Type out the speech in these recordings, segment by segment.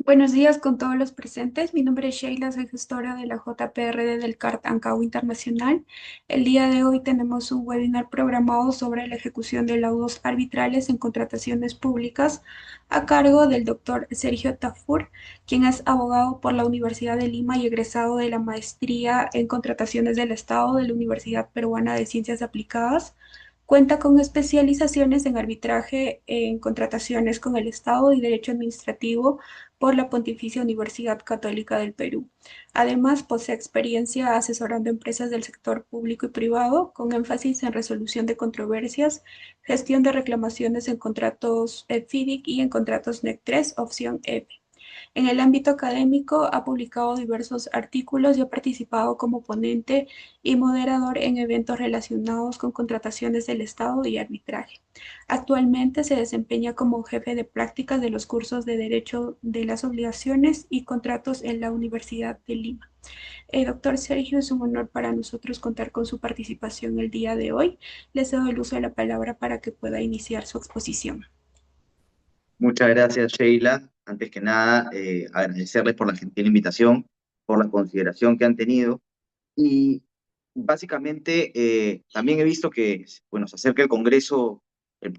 Buenos días con todos los presentes. Mi nombre es Sheila, soy gestora de la JPRD del CART Ancau Internacional. El día de hoy tenemos un webinar programado sobre la ejecución de laudos arbitrales en contrataciones públicas a cargo del doctor Sergio Tafur, quien es abogado por la Universidad de Lima y egresado de la maestría en contrataciones del Estado de la Universidad Peruana de Ciencias Aplicadas. Cuenta con especializaciones en arbitraje en contrataciones con el Estado y Derecho Administrativo por la Pontificia Universidad Católica del Perú. Además, posee experiencia asesorando empresas del sector público y privado, con énfasis en resolución de controversias, gestión de reclamaciones en contratos FIDIC y en contratos NEC 3, opción F. En el ámbito académico, ha publicado diversos artículos y ha participado como ponente y moderador en eventos relacionados con contrataciones del Estado y arbitraje. Actualmente se desempeña como jefe de prácticas de los cursos de Derecho de las Obligaciones y Contratos en la Universidad de Lima. Doctor Sergio, es un honor para nosotros contar con su participación el día de hoy. Le cedo el uso de la palabra para que pueda iniciar su exposición. Muchas gracias, Sheila. Antes que nada, agradecerles por la gentil invitación, por la consideración que han tenido. Y básicamente, también he visto que, bueno, se acerca el Congreso,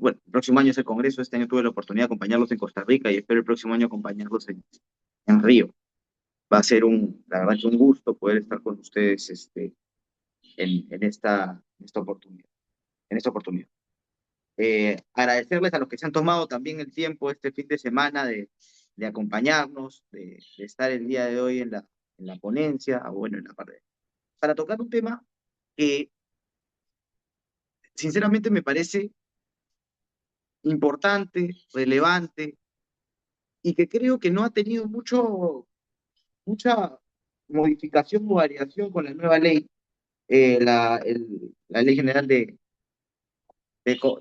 bueno, el próximo año es el Congreso. Este año tuve la oportunidad de acompañarlos en Costa Rica y espero el próximo año acompañarlos en Río. Va a ser la verdad que un gusto poder estar con ustedes en esta oportunidad. En esta oportunidad. Agradecerles a los que se han tomado también el tiempo este fin de semana de acompañarnos, de estar el día de hoy en la ponencia, o bueno, en la parte, para tocar un tema que sinceramente me parece importante, relevante, y que creo que no ha tenido mucha modificación o variación con la nueva ley, la Ley General de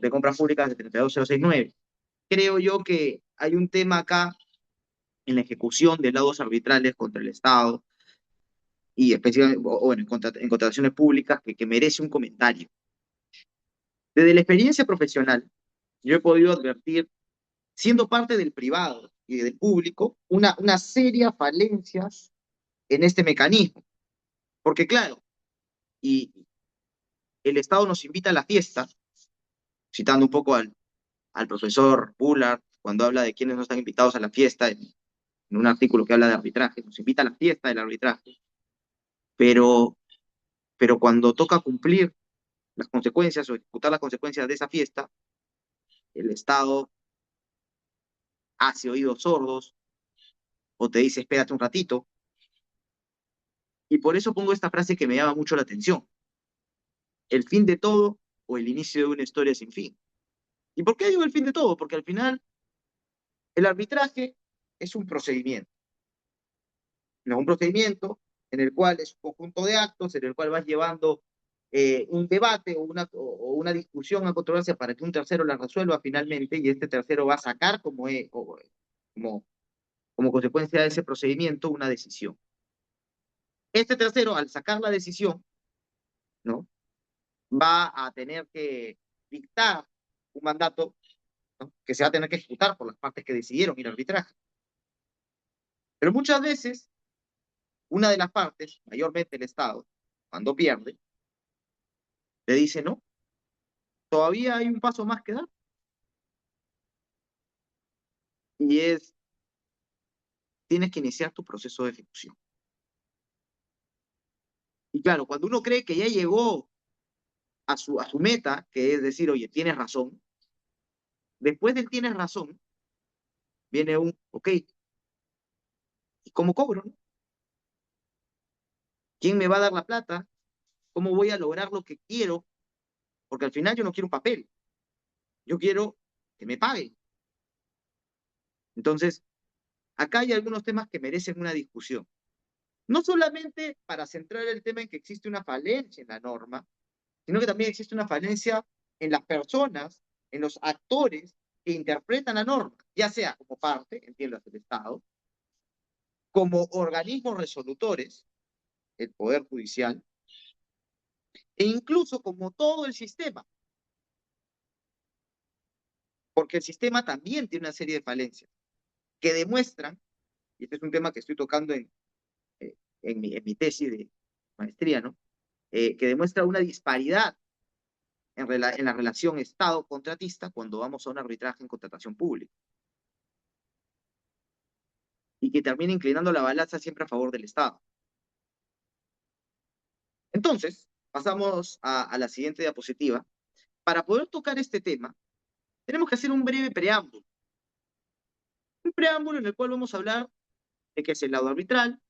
Compras Públicas de 32069. Creo yo que hay un tema acá en la ejecución de laudos arbitrales contra el Estado y especialmente, o bueno, en contrataciones públicas que merece un comentario. Desde la experiencia profesional, yo he podido advertir, siendo parte del privado y del público, una seria falencias en este mecanismo. Porque claro, y el Estado nos invita a la fiesta, citando un poco al profesor Bullard, cuando habla de quienes no están invitados a la fiesta, en un artículo que habla de arbitraje, nos invita a la fiesta del arbitraje, pero, pero cuando toca cumplir las consecuencias o ejecutar las consecuencias de esa fiesta, el Estado hace oídos sordos o te dice espérate un ratito. Y por eso pongo esta frase que me llama mucho la atención. El fin de todo o el inicio de una historia sin fin. ¿Y por qué digo el fin de todo? Porque al final el arbitraje es un procedimiento. No un procedimiento en el cual es un conjunto de actos, en el cual vas llevando un debate o una discusión, una controversia para que un tercero la resuelva finalmente y este tercero va a sacar como, como consecuencia de ese procedimiento una decisión. Este tercero, al sacar la decisión, ¿no? Va a tener que dictar un mandato, ¿no? Que se va a tener que ejecutar por las partes que decidieron ir al arbitraje. Pero muchas veces, una de las partes, mayormente el Estado, cuando pierde, le dice, no, todavía hay un paso más que dar, y es, tienes que iniciar tu proceso de ejecución. Y claro, cuando uno cree que ya llegó a su meta, que es decir, oye, tienes razón, después del tienes razón, viene ok, ¿y cómo cobro? ¿No? ¿Quién me va a dar la plata? ¿Cómo voy a lograr lo que quiero? Porque al final yo no quiero un papel, yo quiero que me paguen. Entonces, acá hay algunos temas que merecen una discusión. No solamente para centrar el tema en que existe una falencia en la norma, sino que también existe una falencia en las personas, en los actores que interpretan la norma, ya sea como parte, entiendas, del Estado, como organismos resolutores, el Poder Judicial, e incluso como todo el sistema, porque el sistema también tiene una serie de falencias que demuestran y este es un tema que estoy tocando en mi tesis de maestría, ¿no? Que demuestra una disparidad en la relación Estado-contratista cuando vamos a un arbitraje en contratación pública, y que termina inclinando la balanza siempre a favor del Estado. Entonces, pasamos a la siguiente diapositiva. Para poder tocar este tema, tenemos que hacer un breve preámbulo. Un preámbulo en el cual vamos a hablar de qué es el laudo arbitral,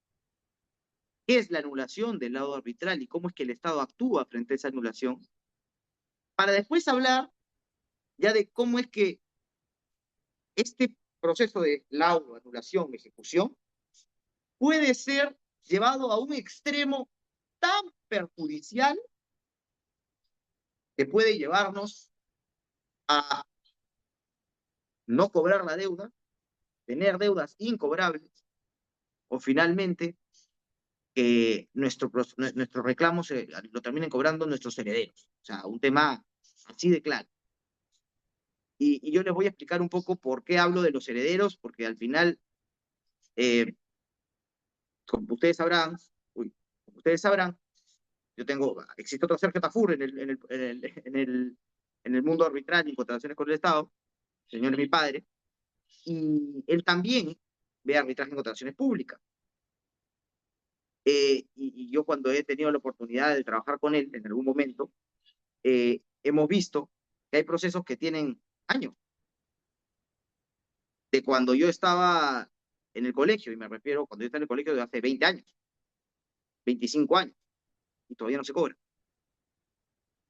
qué es la anulación del laudo arbitral y cómo es que el Estado actúa frente a esa anulación, para después hablar ya de cómo es que este proceso de laudo, anulación, ejecución, puede ser llevado a un extremo tan perjudicial que puede llevarnos a no cobrar la deuda, tener deudas incobrables, o finalmente que nuestro reclamo lo terminen cobrando nuestros herederos. O sea, un tema así de claro. Y yo les voy a explicar un poco por qué hablo de los herederos, porque al final, eh, como ustedes sabrán, como ustedes sabrán, existe otro Sergio Tafur en el mundo arbitral y en contrataciones con el Estado, el señor es mi padre, y él también ve arbitraje en contrataciones públicas. Y yo cuando he tenido la oportunidad de trabajar con él en algún momento, hemos visto que hay procesos que tienen años. De cuando yo estaba en el colegio, y me refiero cuando yo estaba en el colegio de hace 20 años, 25 años, y todavía no se cobra.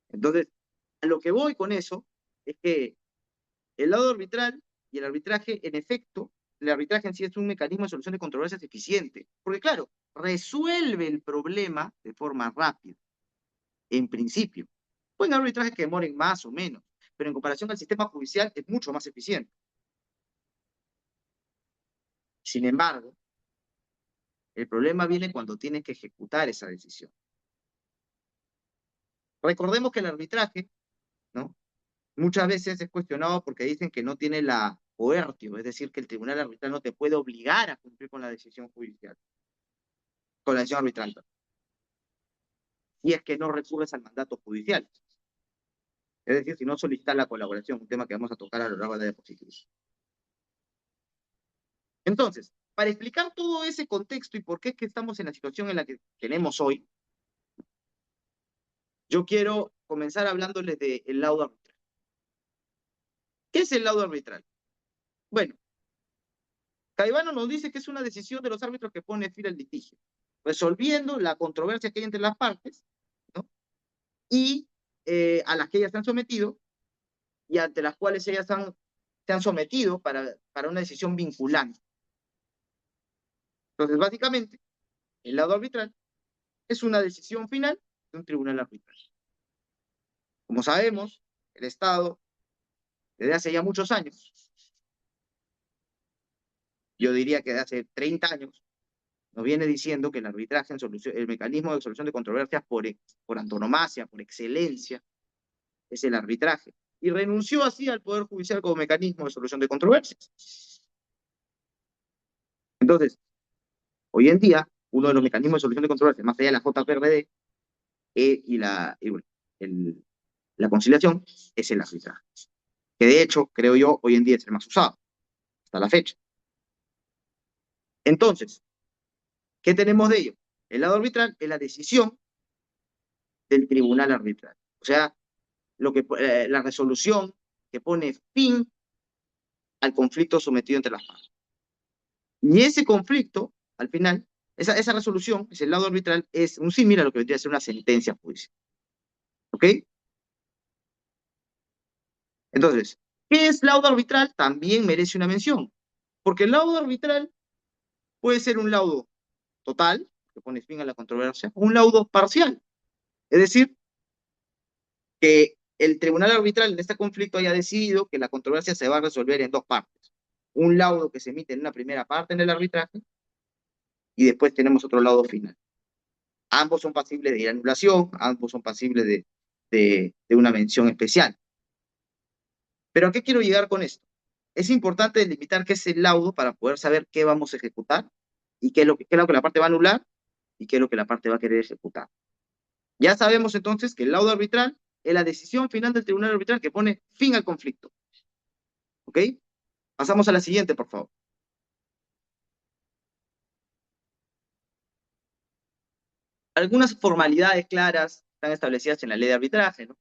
Entonces, a lo que voy con eso es que el lado arbitral y el arbitraje, en efecto, el arbitraje en sí es un mecanismo de solución de controversias eficiente, porque claro, resuelve el problema de forma rápida, en principio. Pueden haber arbitrajes que demoren más o menos, pero en comparación al sistema judicial es mucho más eficiente. Sin embargo, el problema viene cuando tienes que ejecutar esa decisión. Recordemos que el arbitraje, ¿no? Muchas veces es cuestionado porque dicen que no tiene la coertio, es decir, que el tribunal arbitral no te puede obligar a cumplir con la decisión judicial, con la decisión arbitral, y es que no recurres al mandato judicial. Es decir, si no solicitas la colaboración, un tema que vamos a tocar a lo largo de la diapositiva. Entonces, para explicar todo ese contexto y por qué es que estamos en la situación en la que tenemos hoy, yo quiero comenzar hablándoles del laudo arbitral. ¿Qué es el laudo arbitral? Bueno, Caivano nos dice que es una decisión de los árbitros que pone fin al litigio, resolviendo la controversia que hay entre las partes, ¿no? Y a las que ellas se han sometido y ante las cuales ellas se han sometido para una decisión vinculante. Entonces, básicamente, el laudo arbitral es una decisión final de un tribunal arbitral. Como sabemos, el Estado, desde hace ya muchos años, yo diría que desde hace 30 años, nos viene diciendo que el arbitraje, el mecanismo de solución de controversias por antonomasia, por excelencia, es el arbitraje. Y renunció así al Poder Judicial como mecanismo de solución de controversias. Entonces, hoy en día, uno de los mecanismos de solución de controversias, más allá de la JPRD la conciliación, es el arbitraje. Que de hecho, creo yo, hoy en día es el más usado, hasta la fecha. Entonces, ¿qué tenemos de ello? El lado arbitral es la decisión del tribunal arbitral. O sea, la resolución que pone fin al conflicto sometido entre las partes. Y ese conflicto, al final, esa resolución, ese laudo arbitral, es un símil a lo que vendría a ser una sentencia judicial. ¿Ok? Entonces, ¿qué es laudo arbitral? También merece una mención. Porque el laudo arbitral puede ser un laudo total, que pone fin a la controversia, o un laudo parcial. Es decir, que el tribunal arbitral en este conflicto haya decidido que la controversia se va a resolver en dos partes. Un laudo que se emite en una primera parte en el arbitraje y después tenemos otro laudo final. Ambos son pasibles de anulación, ambos son pasibles de una mención especial. ¿Pero a qué quiero llegar con esto? es importante delimitar qué es el laudo para poder saber qué vamos a ejecutar y qué es lo que la parte va a anular y qué es lo que la parte va a querer ejecutar. Ya sabemos entonces que el laudo arbitral es la decisión final del tribunal arbitral que pone fin al conflicto. ¿Ok? Pasamos a la siguiente, por favor. Algunas formalidades claras están establecidas en la ley de arbitraje, ¿no?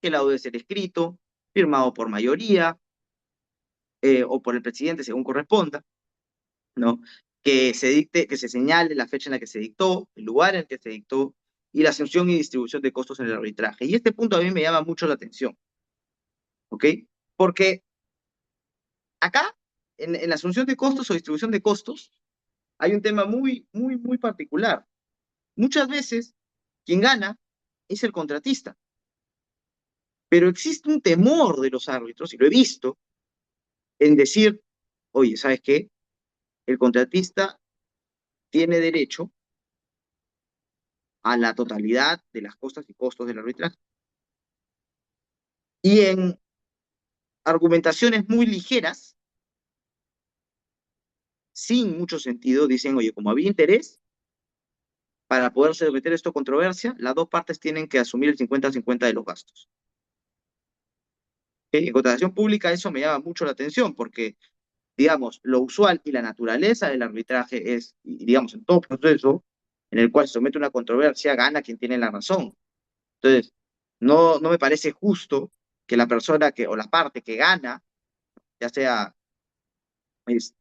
Que el laudo debe ser escrito, firmado por mayoría o por el presidente según corresponda, ¿no? Que se señale la fecha en la que se dictó, el lugar en el que se dictó y la asunción y distribución de costos en el arbitraje. Y este punto a mí me llama mucho la atención, ¿ok? Porque acá, en la asunción de costos o distribución de costos, hay un tema muy particular. Muchas veces, quien gana es el contratista, pero existe un temor de los árbitros, y lo he visto, en decir, oye, ¿sabes qué? El contratista tiene derecho a la totalidad de las costas y costos del arbitraje. Y en argumentaciones muy ligeras, sin mucho sentido, dicen, oye, como había interés, para poder someter esto a controversia, las dos partes tienen que asumir el 50-50 de los gastos. En contratación pública eso me llama mucho la atención, porque, digamos, lo usual y la naturaleza del arbitraje es, y digamos, en todo proceso en el cual se somete una controversia, gana quien tiene la razón. Entonces, no me parece justo que la persona o la parte que gana, ya sea es,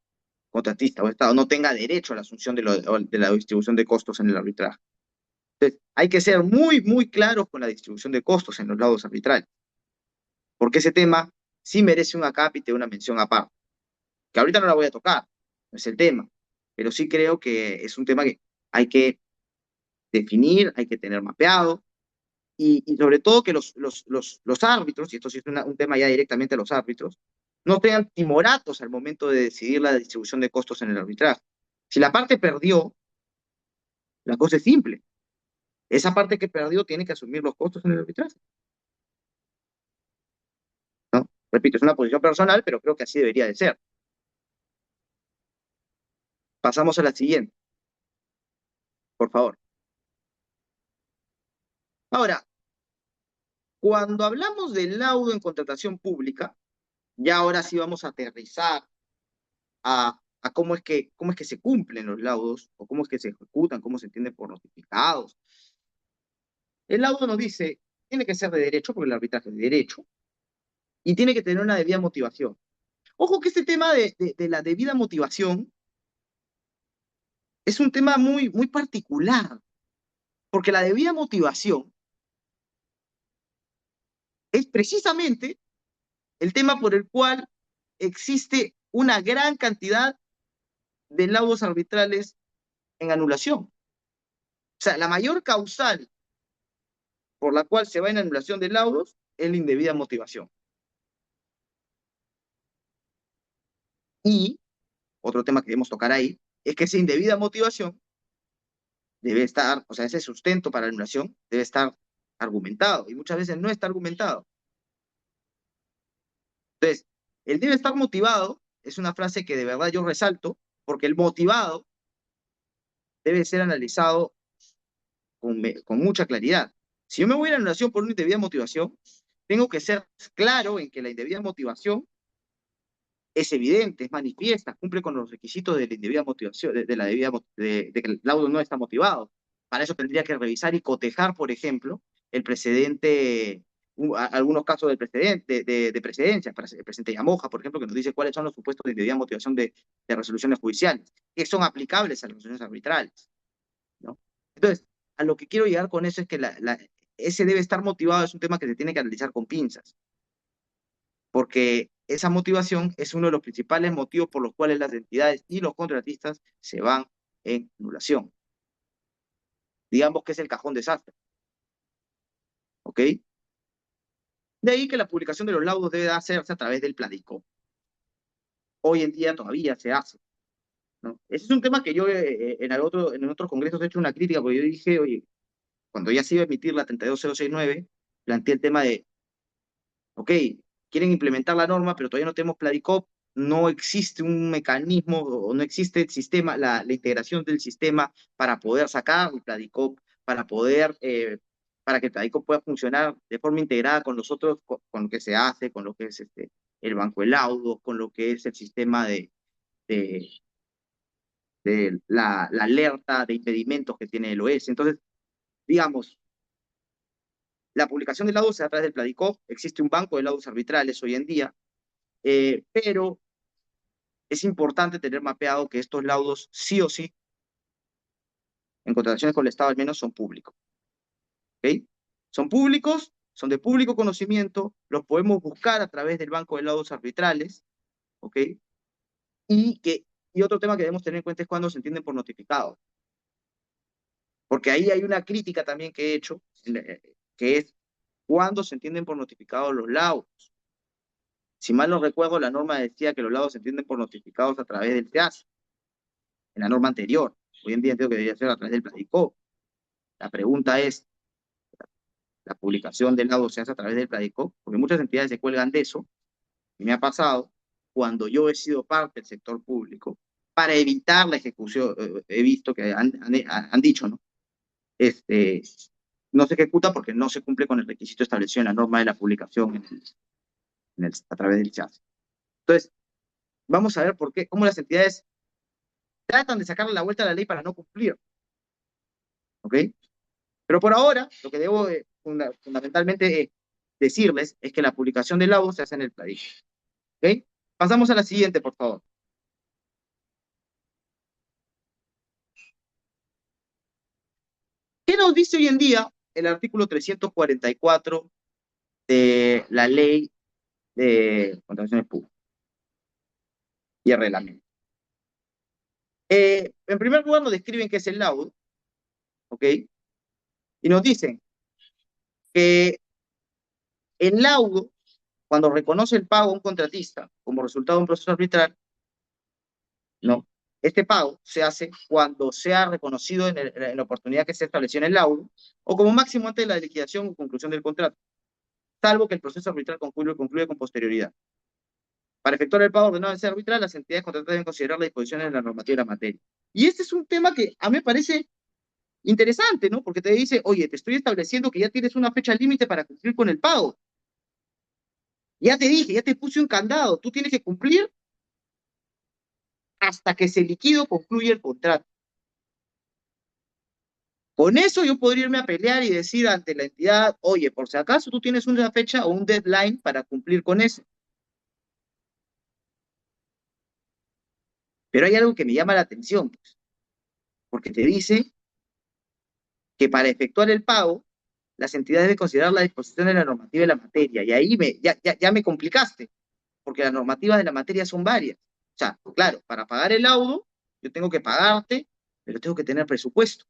contratista o Estado, no tenga derecho a la asunción de la distribución de costos en el arbitraje. Entonces, hay que ser muy claros con la distribución de costos en los laudos arbitrales, porque ese tema sí merece un acápite, una mención aparte, que ahorita no la voy a tocar, no es el tema, pero sí creo que es un tema que hay que definir, hay que tener mapeado, y sobre todo que los árbitros, y esto sí es un tema ya directamente a los árbitros, no tengan timoratos al momento de decidir la distribución de costos en el arbitraje. Si la parte perdió, la cosa es simple. Esa parte que perdió tiene que asumir los costos en el arbitraje, ¿no? Repito, es una posición personal, pero creo que así debería de ser. Pasamos a la siguiente, por favor. Ahora, cuando hablamos del laudo en contratación pública, ya ahora sí vamos a aterrizar a cómo es que se cumplen los laudos, o cómo es que se ejecutan, cómo se entienden por notificados. El laudo nos dice, tiene que ser de derecho, porque el arbitraje es de derecho, y tiene que tener una debida motivación. Ojo que este tema de la debida motivación es un tema muy particular, porque la debida motivación es precisamente el tema por el cual existe una gran cantidad de laudos arbitrales en anulación. O sea, la mayor causal por la cual se va en anulación de laudos es la indebida motivación. Y otro tema que debemos tocar ahí es que esa indebida motivación debe estar, o sea, ese sustento para la anulación debe estar argumentado y muchas veces no está argumentado. Entonces, el debe estar motivado es una frase que de verdad yo resalto porque el motivado debe ser analizado con mucha claridad. Si yo me voy a la anulación por una indebida motivación, tengo que ser claro en que la indebida motivación es evidente, es manifiesta, cumple con los requisitos de la indebida motivación, de la debida, de que el laudo no está motivado. Para eso tendría que revisar y cotejar, por ejemplo, el precedente, algunos casos del precedente, de precedencia, el precedente Yamoja, por ejemplo, que nos dice cuáles son los supuestos de indebida motivación de resoluciones judiciales, que son aplicables a las resoluciones arbitrales, ¿no? Entonces, a lo que quiero llegar con eso es que ese debe estar motivado es un tema que se tiene que analizar con pinzas, porque esa motivación es uno de los principales motivos por los cuales las entidades y los contratistas se van en anulación. Digamos que es el cajón desastre, ¿ok? De ahí que la publicación de los laudos debe hacerse a través del PLADICO. Hoy en día todavía se hace, ¿no? Ese es un tema que yo en otros congresos he hecho una crítica, porque yo dije, oye, cuando ya se iba a emitir la 32069, planteé el tema de, ok, quieren implementar la norma, pero todavía no tenemos PLADICO, no existe un mecanismo o no existe el sistema, la integración del sistema para poder sacar el Pladicop, para que el Pladicop pueda funcionar de forma integrada con los otros, con lo que se hace, con lo que es el banco de laudos, con lo que es el sistema de, de la alerta de impedimentos que tiene el OS. Entonces, digamos, la publicación de laudos se da a través del Pladicop, existe un banco de laudos arbitrales hoy en día, pero es importante tener mapeado que estos laudos sí o sí, en contrataciones con el Estado al menos, son públicos. ¿Ok? Son públicos, son de público conocimiento, los podemos buscar a través del banco de laudos arbitrales, ¿ok? Y otro tema que debemos tener en cuenta es cuando se entienden por notificados, porque ahí hay una crítica también que he hecho, que es cuando se entienden por notificados los laudos. Si mal no recuerdo, la norma decía que los laudos se entienden por notificados a través del TEAS, en la norma anterior. Hoy en día entiendo que debería ser a través del PLADICOP. La pregunta es, ¿la publicación del laudo se hace a través del PLADICOP? Porque muchas entidades se cuelgan de eso, y me ha pasado cuando yo he sido parte del sector público, para evitar la ejecución, he visto que han dicho, ¿no? No se ejecuta porque no se cumple con el requisito establecido en la norma de la publicación a través del chat. Entonces, vamos a ver por qué, cómo las entidades tratan de sacarle la vuelta a la ley para no cumplir. ¿Ok? Pero por ahora, lo que debo fundamentalmente decirles es que la publicación del laudo se hace en el PLADIC. ¿Ok? Pasamos a la siguiente, por favor. ¿Qué nos dice hoy en día el artículo 344 de la ley de contrataciones públicas y el reglamento? En primer lugar, nos describen qué es el laudo, ¿ok? Y nos dicen que el laudo, cuando reconoce el pago a un contratista como resultado de un proceso arbitral, ¿no? Este pago se hace cuando sea reconocido en la oportunidad que se estableció en el laudo o como máximo antes de la liquidación o conclusión del contrato, salvo que el proceso arbitral concluya con posterioridad. Para efectuar el pago ordenado de ser arbitral, las entidades contratadas deben considerar las disposiciones de la normativa de la materia. Y este es un tema que a mí me parece interesante, ¿no? Porque te dice, oye, te estoy estableciendo que ya tienes una fecha límite para cumplir con el pago. Ya te dije, ya te puse un candado, tú tienes que cumplir hasta que se liquide o concluya el contrato. Con eso yo podría irme a pelear y decir ante la entidad, oye, por si acaso tú tienes una fecha o un deadline para cumplir con eso. Pero hay algo que me llama la atención, pues, porque te dice que para efectuar el pago, las entidades deben considerar la disposición de la normativa de la materia. Y ahí ya me complicaste, porque las normativas de la materia son varias. O sea, claro, para pagar el laudo, yo tengo que pagarte, pero tengo que tener presupuesto,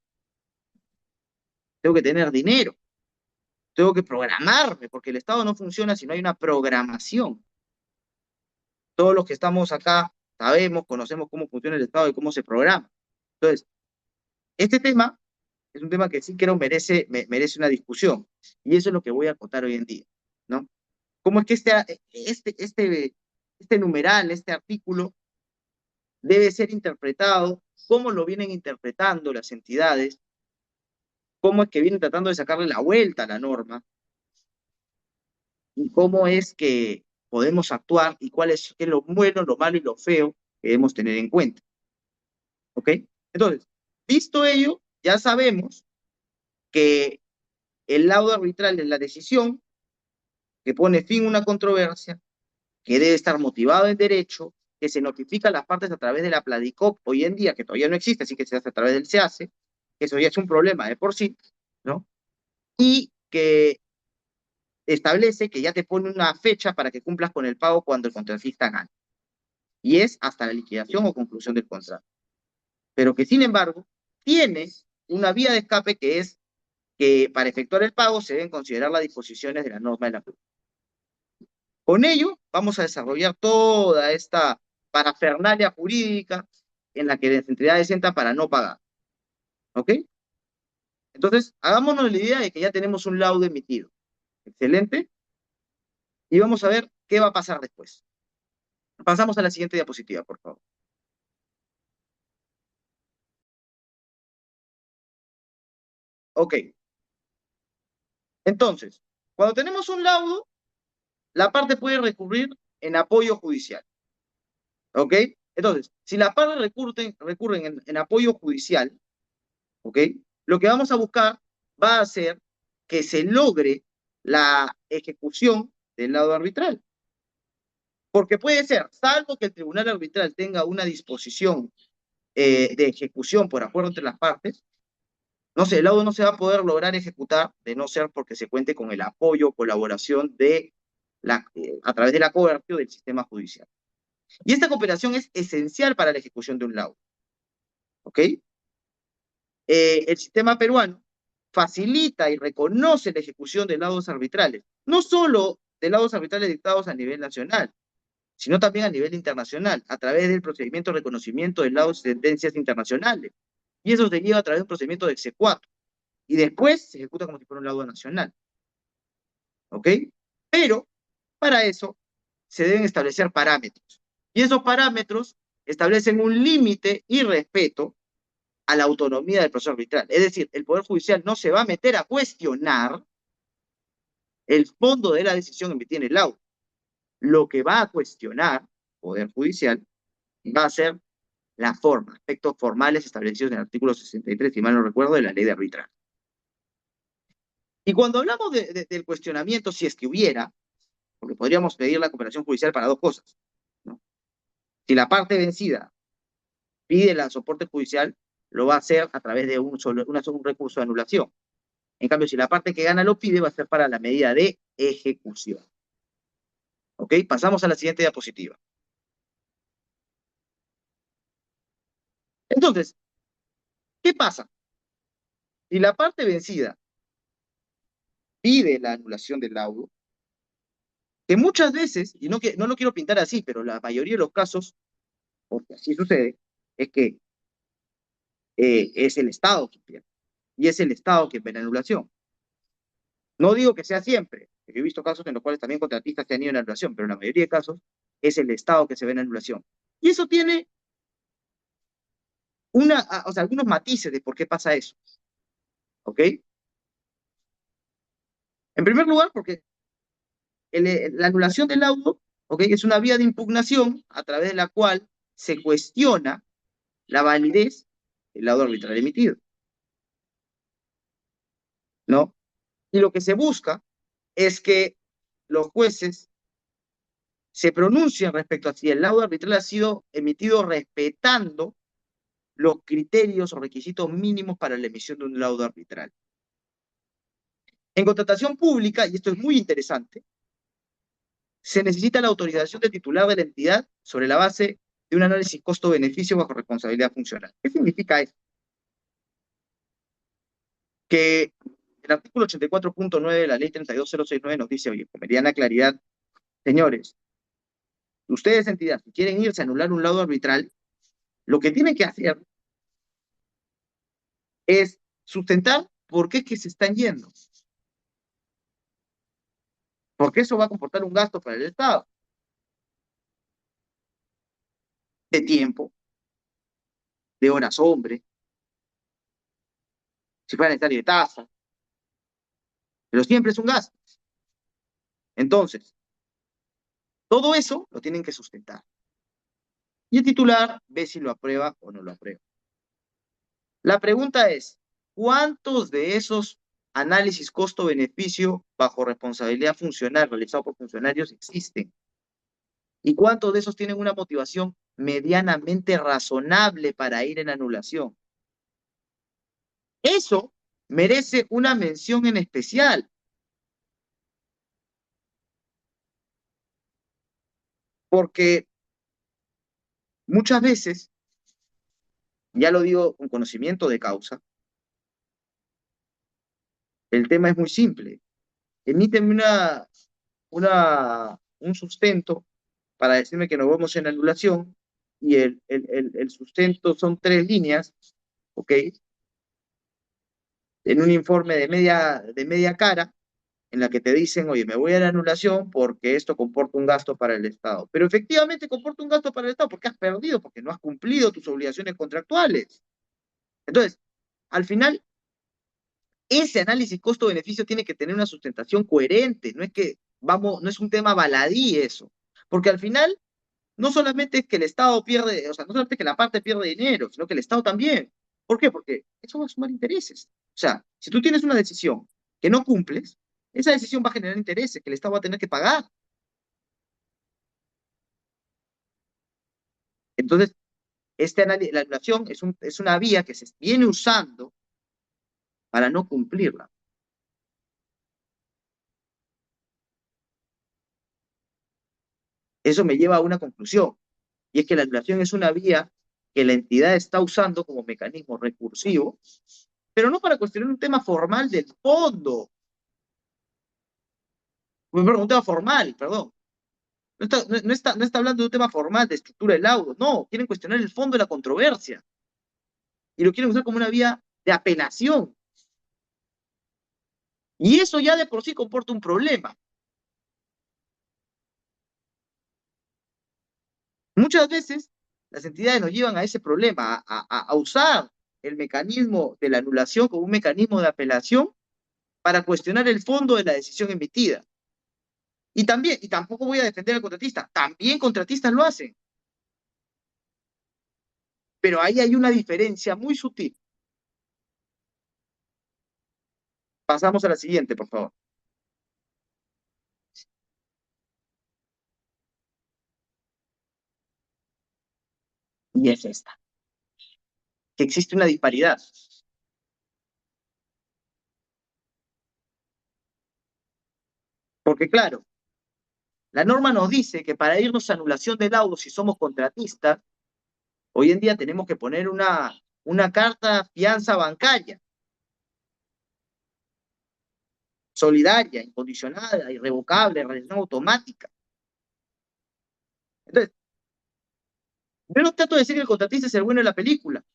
tengo que tener dinero, tengo que programarme, porque el Estado no funciona si no hay una programación. Todos los que estamos acá sabemos, conocemos cómo funciona el Estado y cómo se programa. Entonces, este tema es un tema que sí creo merece una discusión, y eso es lo que voy a acotar hoy en día, ¿no? ¿Cómo es que este numeral, este artículo, debe ser interpretado? ¿Cómo lo vienen interpretando las entidades? ¿Cómo es que vienen tratando de sacarle la vuelta a la norma? ¿Y cómo es que podemos actuar? ¿Y qué es lo bueno, lo malo y lo feo que debemos tener en cuenta? ¿Ok? Entonces, visto ello, ya sabemos que el laudo arbitral es la decisión que pone fin a una controversia, que debe estar motivado en derecho, que se notifica a las partes a través de la Pladicop hoy en día, que todavía no existe, así que se hace a través del SEACE, que eso ya es un problema de por sí, ¿no? Y que establece que ya te pone una fecha para que cumplas con el pago cuando el contratista gane. Y es hasta la liquidación o conclusión del contrato. Pero que, sin embargo, tiene una vía de escape que es que para efectuar el pago se deben considerar las disposiciones de la norma de la PUC. Con ello, vamos a desarrollar toda esta parafernalia jurídica en la que las entidades entran para no pagar. ¿Ok? Entonces, hagámonos la idea de que ya tenemos un laudo emitido. Excelente. Y vamos a ver qué va a pasar después. Pasamos a la siguiente diapositiva, por favor. Ok. Entonces, cuando tenemos un laudo, la parte puede recurrir en apoyo judicial. ¿Ok? Entonces, si las partes recurren en apoyo judicial, ¿ok? Lo que vamos a buscar va a ser que se logre la ejecución del laudo arbitral. Porque puede ser, salvo que el tribunal arbitral tenga una disposición de ejecución por acuerdo entre las partes, no sé, el laudo no se va a poder lograr ejecutar de no ser porque se cuente con el apoyo o colaboración a través de la cobertura del sistema judicial. Y esta cooperación es esencial para la ejecución de un laudo. ¿Ok? El sistema peruano facilita y reconoce la ejecución de laudos arbitrales, no solo de laudos arbitrales dictados a nivel nacional, sino también a nivel internacional, a través del procedimiento de reconocimiento de laudos y sentencias internacionales. Y eso se lleva a través de un procedimiento de exequatur. Y después se ejecuta como si fuera un laudo nacional. ¿Ok? Pero para eso se deben establecer parámetros. Y esos parámetros establecen un límite y respeto a la autonomía del proceso arbitral. Es decir, el Poder Judicial no se va a meter a cuestionar el fondo de la decisión emitida en el laudo. Lo que va a cuestionar el Poder Judicial va a ser la forma, aspectos formales establecidos en el artículo 63, si mal no recuerdo, de la ley de arbitraje. Y cuando hablamos del cuestionamiento, si es que hubiera, porque podríamos pedir la cooperación judicial para dos cosas, ¿no? Si la parte vencida pide el soporte judicial, lo va a hacer a través de un recurso de anulación. En cambio, si la parte que gana lo pide, va a ser para la medida de ejecución. ¿Ok? Pasamos a la siguiente diapositiva. Entonces, ¿qué pasa? Si la parte vencida pide la anulación del laudo, que muchas veces, y no lo quiero pintar así, pero la mayoría de los casos, porque así sucede, es que es el Estado quien pierde. Y es el Estado quien pide la anulación. No digo que sea siempre, porque he visto casos en los cuales también contratistas se han ido en anulación, pero en la mayoría de casos es el Estado que se ve en anulación. Y eso tiene algunos matices de por qué pasa eso. ¿Ok? En primer lugar, porque la anulación del laudo, ¿ok? Es una vía de impugnación a través de la cual se cuestiona la validez del laudo arbitral emitido, ¿no? Y lo que se busca es que los jueces se pronuncien respecto a si el laudo arbitral ha sido emitido respetando los criterios o requisitos mínimos para la emisión de un laudo arbitral. En contratación pública, y esto es muy interesante, se necesita la autorización del titular de la entidad sobre la base de un análisis costo-beneficio bajo responsabilidad funcional. ¿Qué significa eso? Que el artículo 84.9 de la ley 32069 nos dice, oye, con mediana claridad, señores, ustedes entidades que quieren irse a anular un laudo arbitral, lo que tienen que hacer es sustentar por qué es que se están yendo. Porque eso va a comportar un gasto para el Estado de tiempo, de horas hombre, si fuera necesario de tasa, pero siempre es un gasto. Entonces, todo eso lo tienen que sustentar. Y el titular ve si lo aprueba o no lo aprueba. La pregunta es, ¿cuántos de esos análisis costo-beneficio bajo responsabilidad funcional realizados por funcionarios existen? ¿Y cuántos de esos tienen una motivación medianamente razonable para ir en anulación? Eso merece una mención en especial, porque muchas veces, ya lo digo con conocimiento de causa, el tema es muy simple. Emíteme un sustento para decirme que nos vamos en anulación y el sustento son 3 líneas, ¿ok? En un informe de media cara, en la que te dicen, oye, me voy a la anulación porque esto comporta un gasto para el Estado. Pero efectivamente comporta un gasto para el Estado porque has perdido, porque no has cumplido tus obligaciones contractuales. Entonces, al final, ese análisis costo-beneficio tiene que tener una sustentación coherente, no es que vamos, no es un tema baladí eso, porque al final no solamente es que el Estado pierde, o sea, no solamente que la parte pierde dinero, sino que el Estado también. ¿Por qué? Porque eso va a sumar intereses. O sea, si tú tienes una decisión que no cumples, esa decisión va a generar intereses que el Estado va a tener que pagar. Entonces, la anulación es una vía que se viene usando para no cumplirla. Eso me lleva a una conclusión, y es que la anulación es una vía que la entidad está usando como mecanismo recursivo, pero no para cuestionar un tema formal del fondo, un tema formal, perdón. No está hablando de un tema formal de estructura del laudo, no, quieren cuestionar el fondo de la controversia y lo quieren usar como una vía de apelación. Y eso ya de por sí comporta un problema. Muchas veces las entidades nos llevan a ese problema, a usar el mecanismo de la anulación como un mecanismo de apelación para cuestionar el fondo de la decisión emitida. Y también, y tampoco voy a defender al contratista, también contratistas lo hacen. Pero ahí hay una diferencia muy sutil. Pasamos a la siguiente, por favor. Y es esta, que existe una disparidad. Porque claro, la norma nos dice que para irnos a anulación de laudo, si somos contratistas, hoy en día tenemos que poner una carta fianza bancaria, solidaria, incondicionada, irrevocable, realización automática. Entonces, yo no trato de decir que el contratista es el bueno de la película,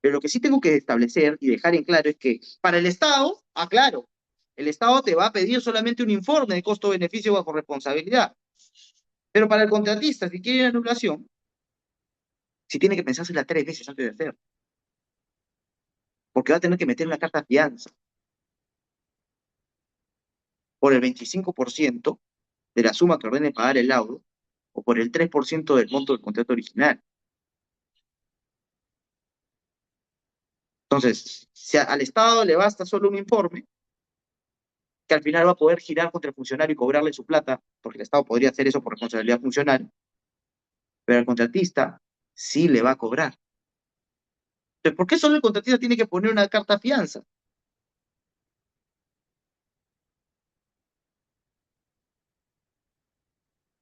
pero lo que sí tengo que establecer y dejar en claro es que para el Estado, claro, el Estado te va a pedir solamente un informe de costo-beneficio bajo responsabilidad. Pero para el contratista, si quiere anulación, sí tiene que pensársela 3 veces antes de hacer, porque va a tener que meter una carta fianza por el 25% de la suma que ordene pagar el laudo o por el 3% del monto del contrato original. Entonces, si al Estado le basta solo un informe, que al final va a poder girar contra el funcionario y cobrarle su plata, porque el Estado podría hacer eso por responsabilidad funcional, pero al contratista sí le va a cobrar. Entonces, ¿por qué solo el contratista tiene que poner una carta fianza?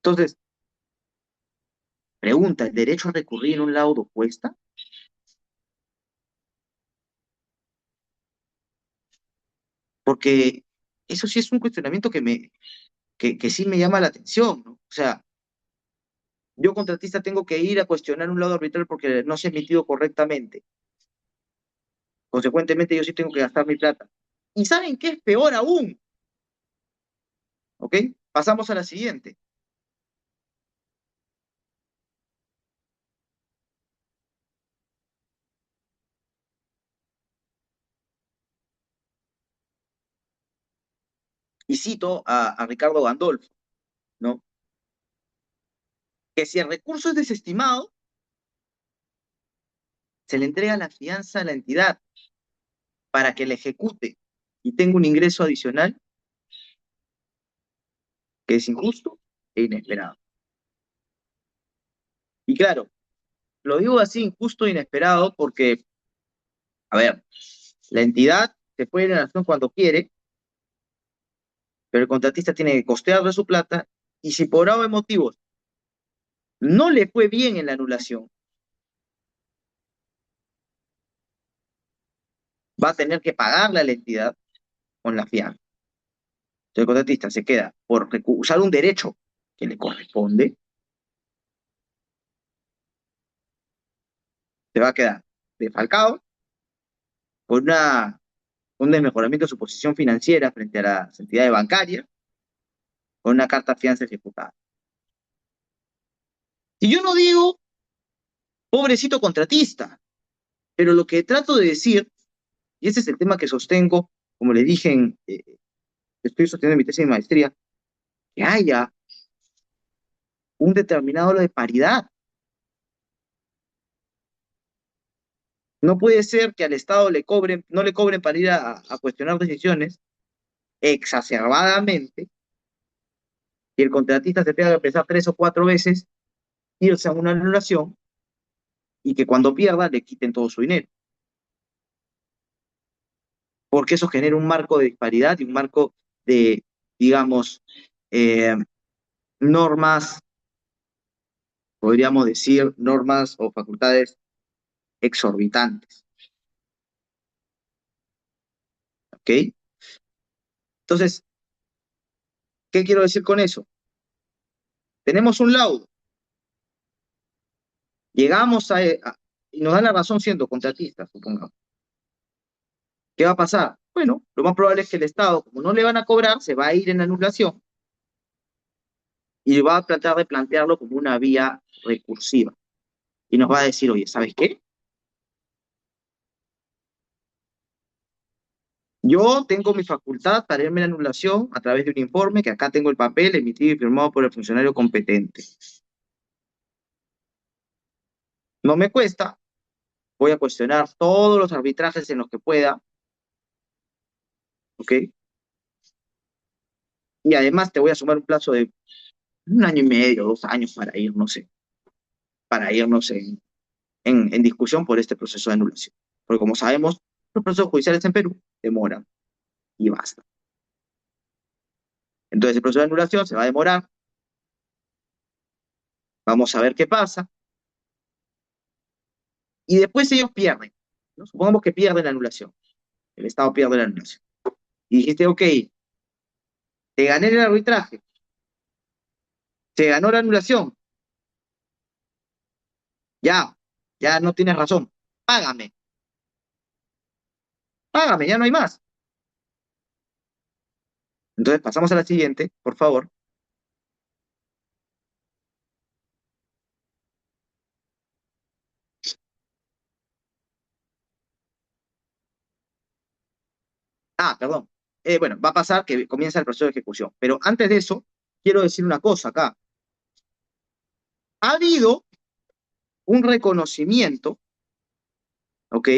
Entonces, pregunta, ¿el derecho a recurrir en un laudo cuesta? Porque eso sí es un cuestionamiento que sí me llama la atención, ¿no? O sea, yo contratista tengo que ir a cuestionar un laudo arbitral porque no se ha emitido correctamente. Consecuentemente, yo sí tengo que gastar mi plata. ¿Y saben qué es peor aún? ¿Ok? Pasamos a la siguiente. Y cito a Ricardo Gandolfo, ¿no? Que si el recurso es desestimado, se le entrega la fianza a la entidad para que la ejecute y tenga un ingreso adicional que es injusto e inesperado. Y claro, lo digo así, injusto e inesperado, porque, a ver, la entidad se puede ir a la acción cuando quiere, pero el contratista tiene que costearle su plata, y si por algo de motivos no le fue bien en la anulación, va a tener que pagarle a la entidad con la fianza. Entonces el contratista se queda por usar un derecho que le corresponde, se va a quedar defalcado con un desmejoramiento de su posición financiera frente a las entidades bancarias, con una carta fianza ejecutada. Y yo no digo, pobrecito contratista, pero lo que trato de decir, y ese es el tema que sostengo, como le dije, estoy sosteniendo mi tesis de maestría, que haya un determinado de paridad. No puede ser que al Estado no le cobren para ir a cuestionar decisiones exacerbadamente y el contratista se tenga que pensar 3 o 4 veces irse a una anulación y que cuando pierda le quiten todo su dinero. Porque eso genera un marco de disparidad y un marco de, digamos, eh, normas, podríamos decir, normas o facultades exorbitantes. ¿Ok? Entonces, ¿qué quiero decir con eso? Tenemos un laudo, llegamos y nos dan la razón siendo contratistas, supongamos. ¿Qué va a pasar? Bueno, lo más probable es que el Estado, como no le van a cobrar, se va a ir en anulación y va a tratar de plantearlo como una vía recursiva. Y nos va a decir, oye, ¿sabes qué? Yo tengo mi facultad para irme en anulación a través de un informe, que acá tengo el papel emitido y firmado por el funcionario competente. No me cuesta, voy a cuestionar todos los arbitrajes en los que pueda, ¿ok? Y además te voy a sumar un plazo de 1 año y medio, 2 años para ir, no sé, para irnos en discusión por este proceso de anulación. Porque como sabemos, los procesos judiciales en Perú demoran y basta. Entonces el proceso de anulación se va a demorar, vamos a ver qué pasa, y después ellos pierden, ¿no? Supongamos que pierden la anulación, el Estado pierde la anulación. Y dijiste, ok, te gané el arbitraje, te ganó la anulación, ya, ya no tienes razón, págame, págame, ya no hay más. Entonces pasamos a la siguiente, por favor. Ah, perdón. Bueno, va a pasar que comienza el proceso de ejecución. Pero antes de eso, quiero decir una cosa acá. Ha habido un reconocimiento, ¿ok?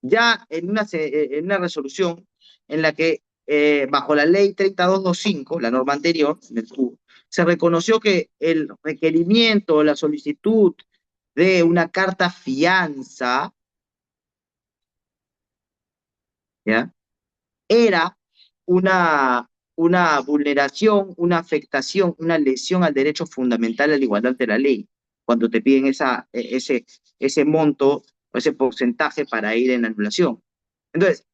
Ya en una resolución en la que, bajo la ley 3225, la norma anterior, se reconoció que el requerimiento, la solicitud de una carta fianza, ¿ya? Era una, una vulneración, una afectación, una lesión al derecho fundamental a la igualdad de la ley, cuando te piden ese monto o ese porcentaje para ir en anulación. Entonces,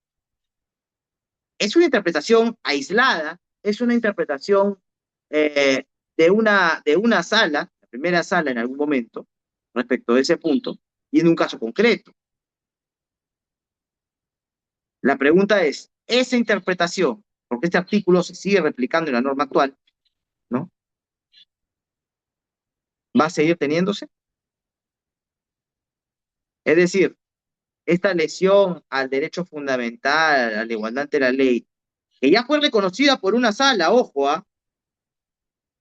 es una interpretación aislada, es una interpretación de una sala, la primera sala en algún momento, respecto de ese punto, y en un caso concreto. La pregunta es, esa interpretación, porque este artículo se sigue replicando en la norma actual, ¿no? ¿Va a seguir teniéndose? Es decir, esta lesión al derecho fundamental, a la igualdad ante la ley, que ya fue reconocida por una sala, ojo,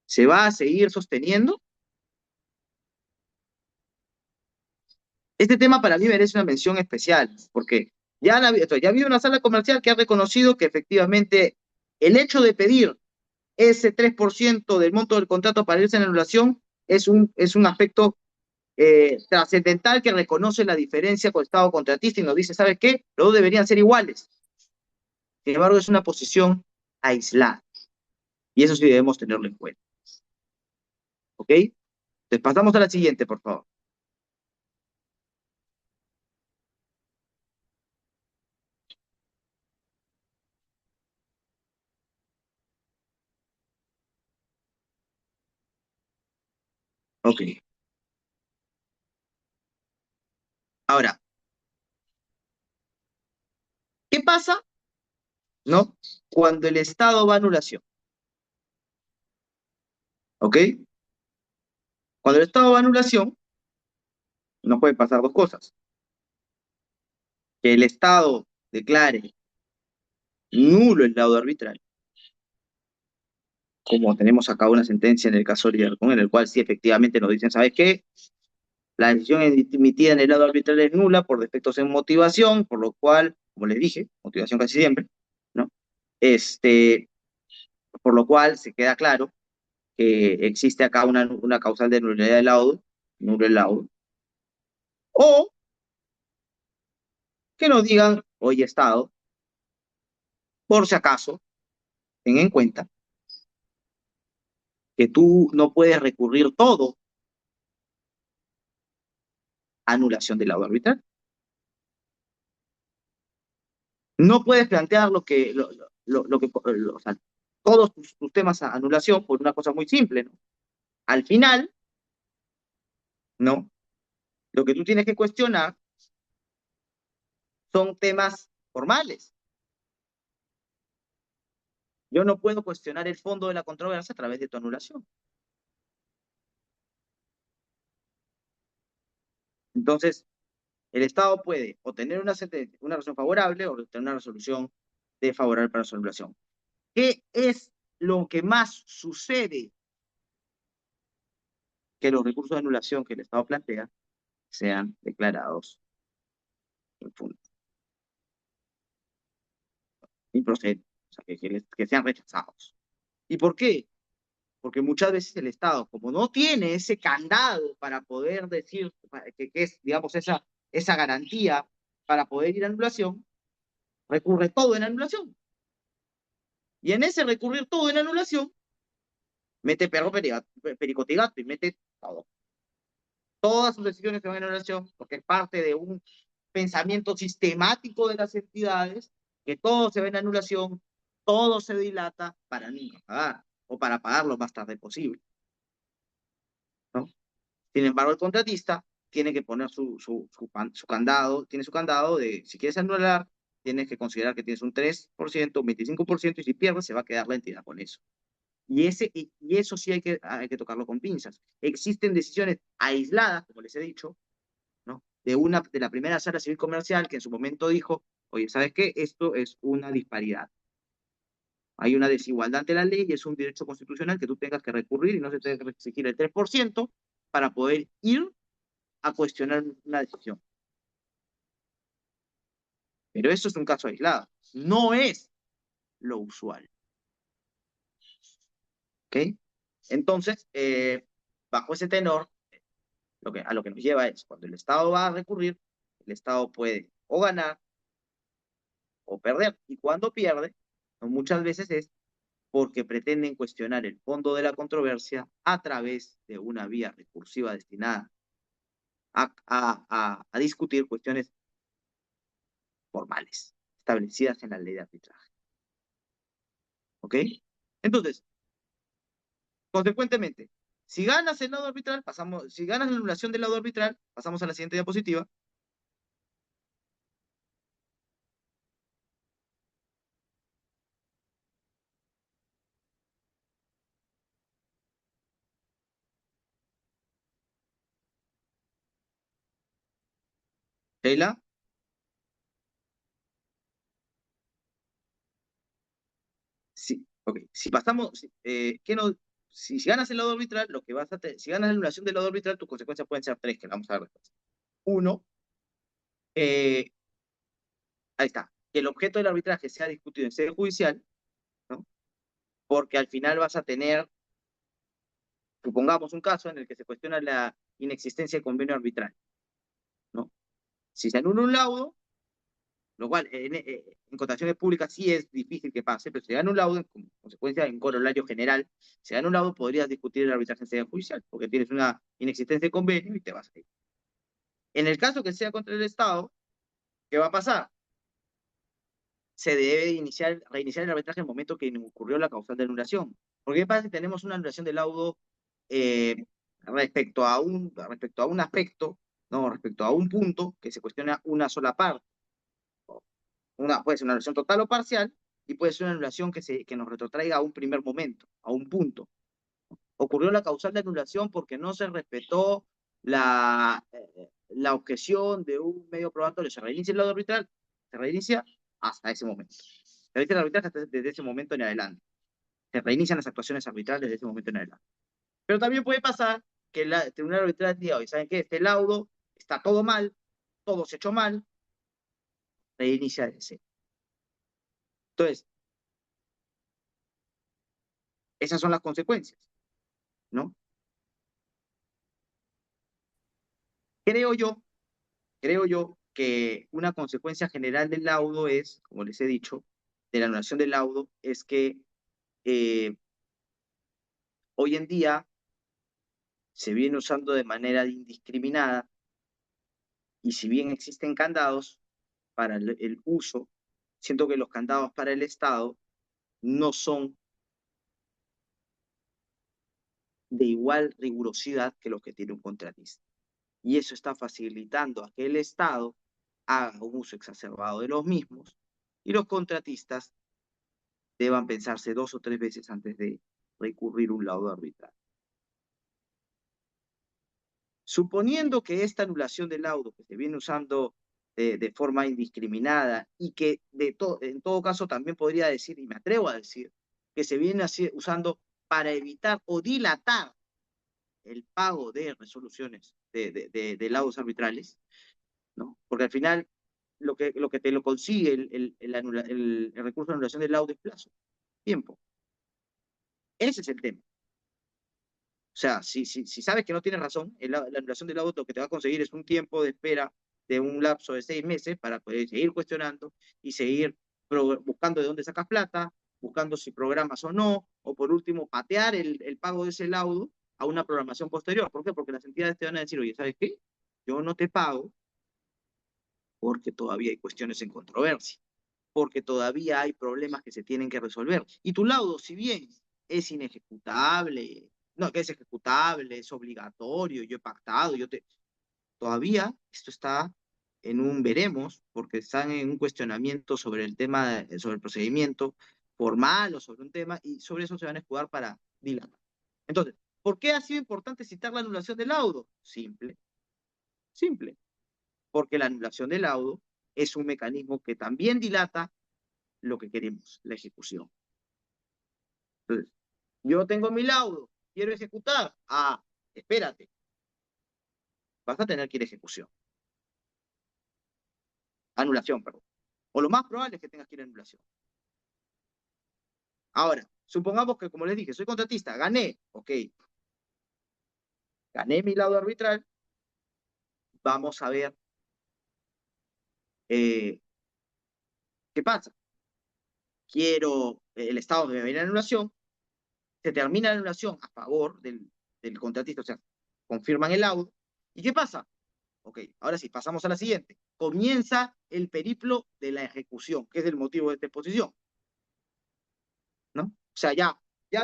¿se va a seguir sosteniendo? Este tema para mí merece una mención especial, porque ya ha habido una sala comercial que ha reconocido que efectivamente el hecho de pedir ese 3% del monto del contrato para irse en anulación es un aspecto trascendental que reconoce la diferencia con el Estado contratista y nos dice, ¿sabes qué? Los dos deberían ser iguales. Sin embargo, es una posición aislada. Y eso sí debemos tenerlo en cuenta. ¿Ok? Entonces pasamos a la siguiente, por favor. Ok. Ahora, ¿qué pasa? ¿No? Cuando el Estado va a anulación, ¿ok? Cuando el Estado va a anulación, no pueden pasar dos cosas. Que el Estado declare nulo el laudo arbitral, como tenemos acá una sentencia en el caso Olivercon, en el cual sí efectivamente nos dicen, ¿sabes qué? La decisión emitida en el laudo arbitral es nula por defectos en motivación, por lo cual, como les dije, motivación casi siempre, ¿no? Este, por lo cual se queda claro que existe acá una causal de nulidad del laudo, nulo el laudo, o que nos digan, oye, Estado, por si acaso, ten en cuenta que tú no puedes recurrir todo a anulación del laudo arbitral. No puedes plantear o sea, todos tus temas a anulación por una cosa muy simple, ¿no? Al final, ¿no? Lo que tú tienes que cuestionar son temas formales. Yo no puedo cuestionar el fondo de la controversia a través de tu anulación. Entonces, el Estado puede o tener una resolución favorable o tener una resolución desfavorable para su anulación. ¿Qué es lo que más sucede? Que los recursos de anulación que el Estado plantea sean declarados infundados, improcedentes, o sea, que sean rechazados. ¿Y por qué? Porque muchas veces el Estado, como no tiene ese candado para poder decir que es, digamos, esa garantía para poder ir a anulación, recurre todo en anulación. Y en ese recurrir todo en anulación, mete perro pericote y gato y mete todo. Todas sus decisiones se van en anulación porque es parte de un pensamiento sistemático de las entidades, que todo se ve en anulación, todo se dilata para nunca pagar o para pagar lo más tarde posible, ¿no? Sin embargo, el contratista tiene que poner su candado, tiene su candado de, si quieres anular, tienes que considerar que tienes un 3%, un 25%, y si pierdes, se va a quedar la entidad con eso. Y eso sí hay que tocarlo con pinzas. Existen decisiones aisladas, como les he dicho, ¿no? De la primera sala civil comercial que en su momento dijo, oye, ¿sabes qué? Esto es una disparidad. Hay una desigualdad ante la ley y es un derecho constitucional que tú tengas que recurrir y no se te que exigir el 3% para poder ir a cuestionar una decisión. Pero eso es un caso aislado, no es lo usual. ¿Ok? Entonces, bajo ese tenor, a lo que nos lleva es, cuando el Estado va a recurrir, el Estado puede o ganar o perder. Y cuando pierde, muchas veces es porque pretenden cuestionar el fondo de la controversia a través de una vía recursiva destinada a discutir cuestiones formales establecidas en la ley de arbitraje. ¿Ok? Entonces, consecuentemente, si ganas el lado arbitral, si ganas la anulación del lado arbitral, pasamos a la siguiente diapositiva. Sheila, sí, ok. Si pasamos, si ganas el lado arbitral, lo que si ganas la anulación del lado arbitral, tus consecuencias pueden ser tres, que vamos a ver después. Uno, eh, ahí está, que el objeto del arbitraje sea discutido en sede judicial, ¿no? Porque al final vas a tener, supongamos un caso en el que se cuestiona la inexistencia del convenio arbitral, ¿no? Si se anula un laudo, lo cual en cotaciones públicas sí es difícil que pase, pero si se gana un laudo, como consecuencia en corolario general, si gana un laudo podrías discutir el arbitraje en sede judicial, porque tienes una inexistencia de convenio y te vas a ir. En el caso que sea contra el Estado, ¿qué va a pasar? Se debe reiniciar el arbitraje en el momento que ocurrió la causal de anulación. Porque ¿qué pasa si tenemos una anulación de laudo eh, respecto a un aspecto, no, respecto a un punto que se cuestiona una sola parte? puede ser una anulación total o parcial, y puede ser una anulación que nos retrotraiga a un primer momento, a un punto. Ocurrió la causal de anulación porque no se respetó la objeción de un medio probatorio. Se reinicia el laudo arbitral, se reinicia hasta ese momento. Se reinicia el arbitraje desde ese momento en adelante. Se reinician las actuaciones arbitrales desde ese momento en adelante. Pero también puede pasar que el tribunal arbitral diga, oye, ¿saben qué? Este laudo está todo mal, todo se echó mal, reinicia desde cero. Entonces, esas son las consecuencias, ¿no? Creo yo, creo yo que una consecuencia general del laudo es, como les he dicho, de la anulación del laudo, es que eh, hoy en día se viene usando de manera indiscriminada y si bien existen candados para el uso, siento que los candados para el Estado no son de igual rigurosidad que los que tiene un contratista. Y eso está facilitando a que el Estado haga un uso exacerbado de los mismos y los contratistas deban pensarse 2 o 3 veces antes de recurrir a un laudo arbitral. Suponiendo que esta anulación del laudo que se viene usando de forma indiscriminada y que en todo caso también podría decir, y me atrevo a decir, que se viene usando para evitar o dilatar el pago de resoluciones de laudos arbitrales, ¿no? Porque al final lo que te lo consigue el recurso de anulación del laudo es plazo, tiempo. Ese es el tema. O sea, si sabes que no tienes razón, la anulación del laudo lo que te va a conseguir es un tiempo de espera de un lapso de 6 meses para poder seguir cuestionando y seguir buscando de dónde sacas plata, buscando si programas o no, o por último, patear el pago de ese laudo a una programación posterior. ¿Por qué? Porque las entidades te van a decir, oye, ¿sabes qué? Yo no te pago porque todavía hay cuestiones en controversia, porque todavía hay problemas que se tienen que resolver. Y tu laudo, si bien es inejecutable, no, que es ejecutable, es obligatorio, yo he pactado, todavía esto está en un veremos, porque están en un cuestionamiento sobre el tema, sobre el procedimiento formal o sobre un tema, y sobre eso se van a escudar para dilatar. Entonces, ¿por qué ha sido importante citar la anulación del laudo? Simple, simple, porque la anulación del laudo es un mecanismo que también dilata lo que queremos, la ejecución. Entonces, yo tengo mi laudo, quiero ejecutar. Ah, espérate, vas a tener que ir a ejecución. Anulación, perdón. O lo más probable es que tengas que ir a anulación. Ahora, supongamos que, como les dije, soy contratista, gané, ok, gané mi laudo arbitral, vamos a ver eh, qué pasa. El Estado debe venir a anulación, se termina la anulación a favor del contratista, o sea, confirman el laudo, ¿y qué pasa? Ok, ahora sí, pasamos a la siguiente. Comienza el periplo de la ejecución, que es el motivo de esta exposición, ¿no? O sea, ya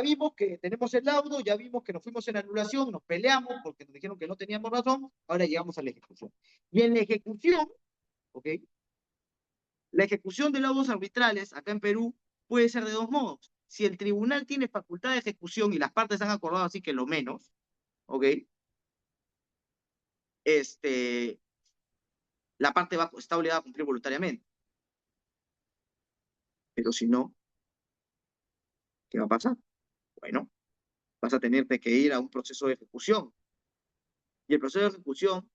vimos que tenemos el laudo, ya vimos que nos fuimos en anulación, nos peleamos porque nos dijeron que no teníamos razón, ahora llegamos a la ejecución. Y en la ejecución, ¿ok? La ejecución de laudos arbitrales acá en Perú puede ser de dos modos. Si el tribunal tiene facultad de ejecución y las partes han acordado así que lo menos, ¿ok? Este, la parte está obligada a cumplir voluntariamente. Pero si no, ¿qué va a pasar? Bueno, vas a tener que ir a un proceso de ejecución. Y el proceso de ejecución,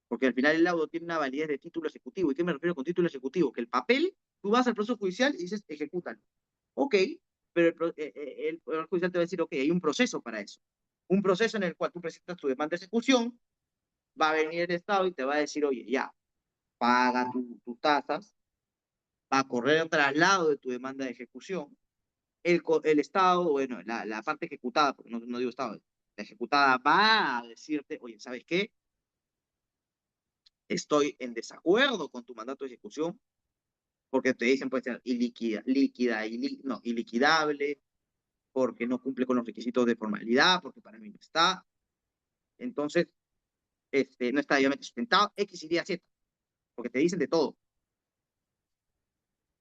porque al final el laudo tiene una validez de título ejecutivo. ¿Y qué me refiero con título ejecutivo? Que el papel, tú vas al proceso judicial y dices, ejecútalo. Ok, pero el Poder Judicial te va a decir, ok, hay un proceso para eso. Un proceso en el cual tú presentas tu demanda de ejecución, va a venir el Estado y te va a decir, oye, ya, paga tus tasas, va a correr el traslado de tu demanda de ejecución. El Estado, bueno, la parte ejecutada, porque no digo Estado, la ejecutada va a decirte, oye, ¿sabes qué? Estoy en desacuerdo con tu mandato de ejecución, porque te dicen puede ser no, iliquidable, porque no cumple con los requisitos de formalidad, porque para mí no está. Entonces, no está debidamente sustentado, X, Y, Z, porque te dicen de todo.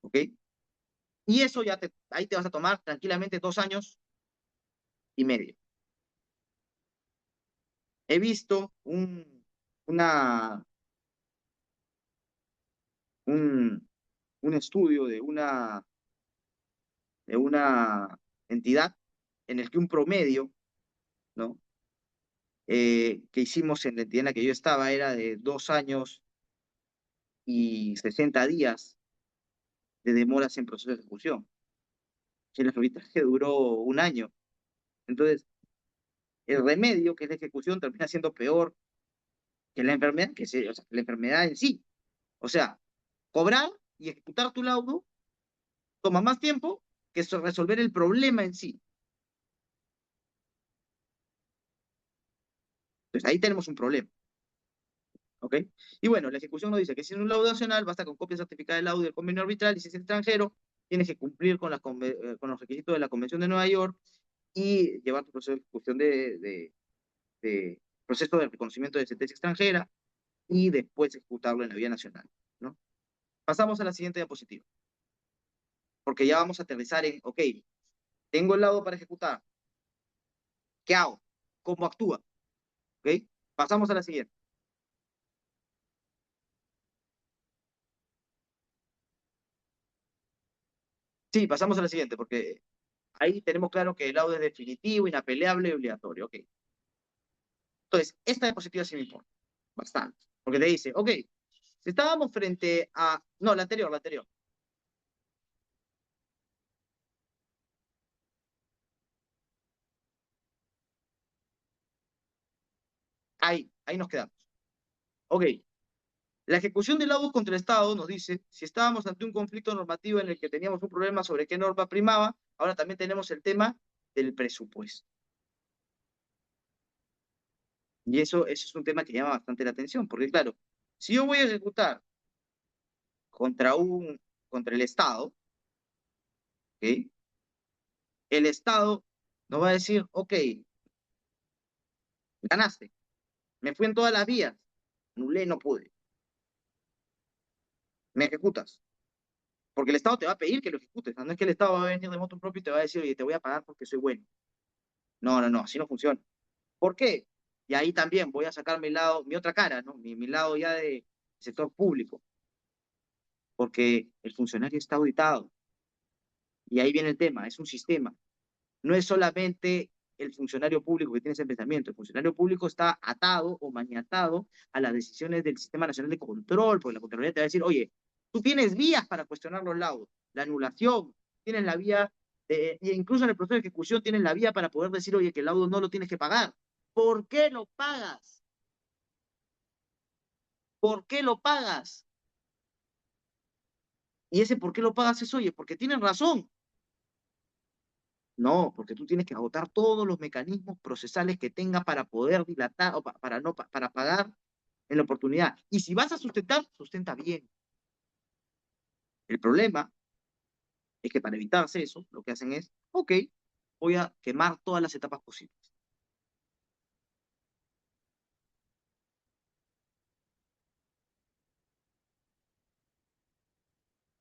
¿ok? Y eso ya ahí te vas a tomar tranquilamente 2 años y medio. He visto una, un, un estudio de una entidad en el que un promedio, ¿no? Que hicimos en la entidad en la que yo estaba era de 2 años y 60 días de demoras en proceso de ejecución. Y el arbitraje duró un año. Entonces, el remedio, que es la ejecución, termina siendo peor que la enfermedad, o sea, la enfermedad en sí. O sea, cobrar y ejecutar tu laudo toma más tiempo que resolver el problema en sí. Entonces, ahí tenemos un problema. ¿Ok? Y bueno, la ejecución nos dice que si es un laudo nacional, basta con copia certificada del laudo del convenio arbitral, y si es extranjero, tienes que cumplir con los requisitos de la Convención de Nueva York y llevar tu proceso de ejecución de proceso de reconocimiento de sentencia extranjera y después ejecutarlo en la vía nacional, ¿no? Pasamos a la siguiente diapositiva, porque ya vamos a aterrizar en, ok, tengo el laudo para ejecutar, ¿qué hago? ¿Cómo actúa? ¿Ok? Pasamos a la siguiente. Sí, pasamos a la siguiente, porque ahí tenemos claro que el laudo es definitivo, inapelable y obligatorio, ok. Entonces, esta diapositiva sí me importa bastante, porque te dice, ok, si estábamos frente a, no, la anterior, ahí nos quedamos. Ok, la ejecución del laudo contra el Estado nos dice, si estábamos ante un conflicto normativo en el que teníamos un problema sobre qué norma primaba, ahora también tenemos el tema del presupuesto. Y eso es un tema que llama bastante la atención, porque claro, si yo voy a ejecutar contra contra el Estado, ¿ok? El Estado nos va a decir, ok, ganaste, me fui en todas las vías, anulé, no pude, me ejecutas. Porque el Estado te va a pedir que lo ejecutes, ¿no? No es que el Estado va a venir de moto propio y te va a decir, oye, te voy a pagar porque soy bueno. No, no, no, así no funciona. ¿Por qué? Y ahí también voy a sacar mi lado, mi otra cara, ¿no? Mi lado ya de sector público, porque el funcionario está auditado. Y ahí viene el tema, es un sistema. No es solamente el funcionario público que tiene ese pensamiento, el funcionario público está atado o maniatado a las decisiones del Sistema Nacional de Control, porque la Contraloría te va a decir, oye, tú tienes vías para cuestionar los laudos, la anulación, tienes la vía, e incluso en el proceso de ejecución tienes la vía para poder decir, oye, que el laudo no lo tienes que pagar. ¿Por qué lo pagas? ¿Por qué lo pagas? Y ese por qué lo pagas es, oye, porque tienen razón. No, porque tú tienes que agotar todos los mecanismos procesales que tenga para poder dilatar o para no para pagar en la oportunidad. Y si vas a sustentar, sustenta bien. El problema es que para evitarse eso, lo que hacen es, ok, voy a quemar todas las etapas posibles.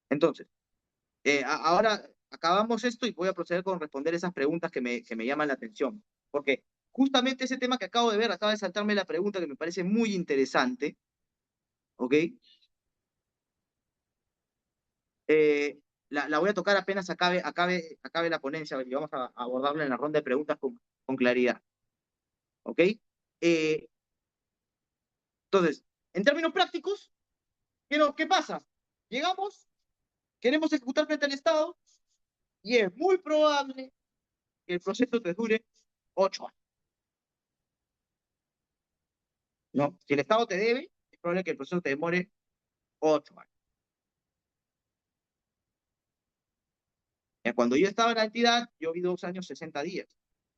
Entonces, ahora acabamos esto y voy a proceder con responder esas preguntas que me llaman la atención. Porque justamente ese tema que acabo de ver, acaba de saltarme la pregunta que me parece muy interesante, ¿ok? Eh, la voy a tocar apenas acabe la ponencia y vamos a abordarla en la ronda de preguntas con claridad. ¿Ok? Eh, entonces, en términos prácticos, ¿qué pasa? Llegamos, queremos ejecutar frente al Estado y es muy probable que el proceso te dure 8 años. ¿No? Si el Estado te debe, es probable que el proceso te demore 8 años. Cuando yo estaba en la entidad, yo vi 2 años 60 días.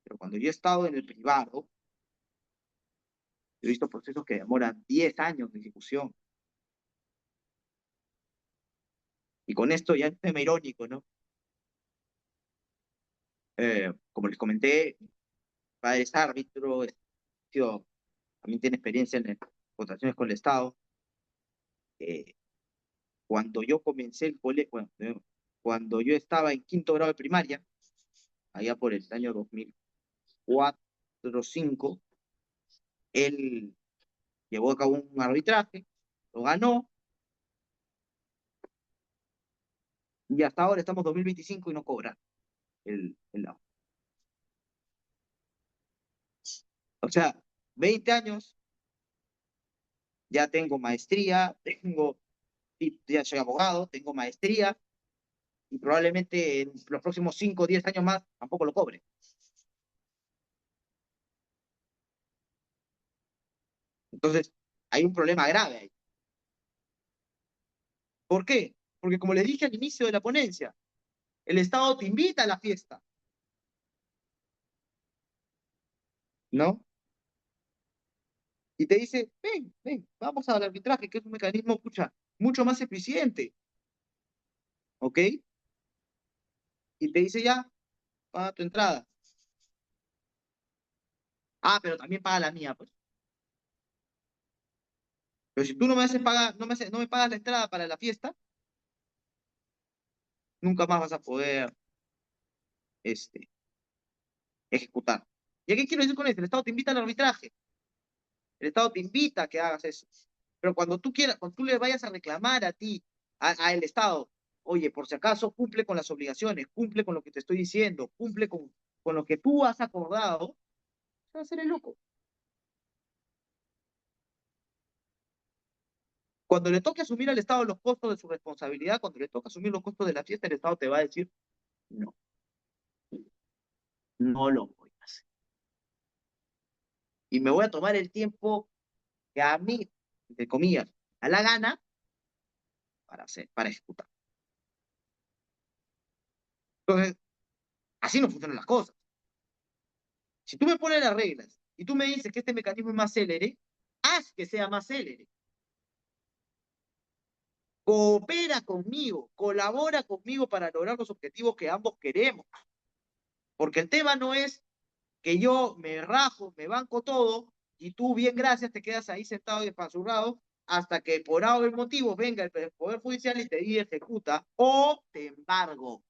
Pero cuando yo he estado en el privado, he visto procesos que demoran 10 años de ejecución. Y con esto ya es un tema irónico, ¿no? Como les comenté, mi padre es árbitro, también tiene experiencia en contrataciones con el Estado. Eh, Cuando yo comencé el colegio, cuando yo estaba en quinto grado de primaria, allá por el año 2004-2005, él llevó a cabo un arbitraje, lo ganó, y hasta ahora estamos en 2025 y no cobra el lado. O sea, 20 años, ya tengo maestría, ya soy abogado, tengo maestría, y probablemente en los próximos 5 o 10 años más tampoco lo cobre. Entonces, hay un problema grave ahí. ¿Por qué? Porque como les dije al inicio de la ponencia, el Estado te invita a la fiesta, ¿no? Y te dice, ven, ven, vamos al arbitraje, que es un mecanismo, pucha, mucho más eficiente, ¿ok? Y te dice ya, paga tu entrada. Ah, pero también paga la mía, pues. Pero si tú no me haces pagar, no me pagas la entrada para la fiesta, nunca más vas a poder, este, ejecutar. ¿Y a qué quiero decir con esto? El Estado te invita al arbitraje. El Estado te invita a que hagas eso. Pero cuando tú quieras, cuando tú le vayas a reclamar a ti, a el Estado, oye, por si acaso cumple con las obligaciones, cumple con lo que te estoy diciendo, cumple con lo que tú has acordado, se va a hacer el loco. Cuando le toque asumir al Estado los costos de su responsabilidad, cuando le toque asumir los costos de la fiesta, el Estado te va a decir, no, no lo voy a hacer. Y me voy a tomar el tiempo que a mí, entre comillas, a la gana, para hacer, para ejecutar. Entonces, así no funcionan las cosas. Si tú me pones las reglas y tú me dices que este mecanismo es más célere, haz que sea más célere. Coopera conmigo, colabora conmigo para lograr los objetivos que ambos queremos. Porque el tema no es que yo me rajo, me banco todo y tú, bien, gracias, te quedas ahí sentado y despanzurrado hasta que por algún motivo venga el Poder Judicial y te diga ejecuta o te embargo.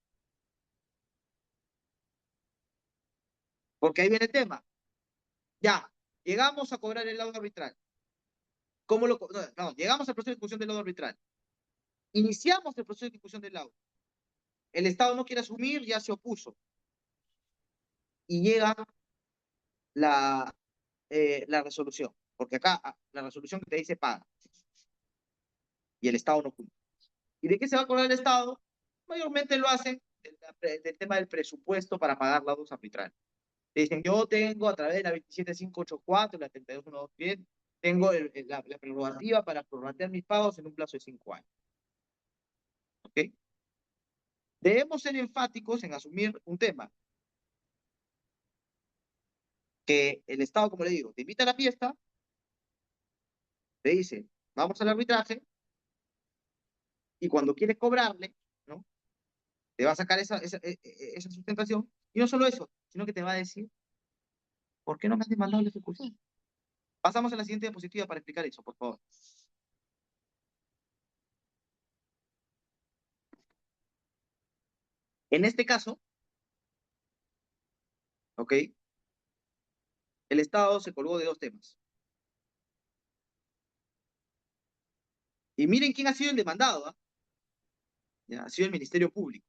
Porque ahí viene el tema. Ya, llegamos a cobrar el laudo arbitral. ¿Cómo lo.? No, llegamos al proceso de discusión del laudo arbitral. Iniciamos el proceso de discusión del laudo. El Estado no quiere asumir, ya se opuso. Y llega la, la resolución. Porque acá la resolución que te dice paga. Y el Estado no cumple. ¿Y de qué se va a acordar el Estado? Mayormente lo hacen del tema del presupuesto para pagar laudos arbitrales. Te dicen, yo tengo a través de la 27584, la 32127, tengo la prerrogativa para prorratear mis pagos en un plazo de 5 años. ¿Ok? Debemos ser enfáticos en asumir un tema, que el Estado, como le digo, te invita a la fiesta, te dice, vamos al arbitraje, y cuando quieres cobrarle, ¿no? Te va a sacar esa sustentación, y no solo eso, sino que te va a decir, ¿por qué no me has demandado la ejecución? Pasamos a la siguiente diapositiva para explicar eso, por favor. En este caso, ¿ok? El Estado se colgó de dos temas. Y miren quién ha sido el demandado, ¿ah? Ya, ha sido el Ministerio Público,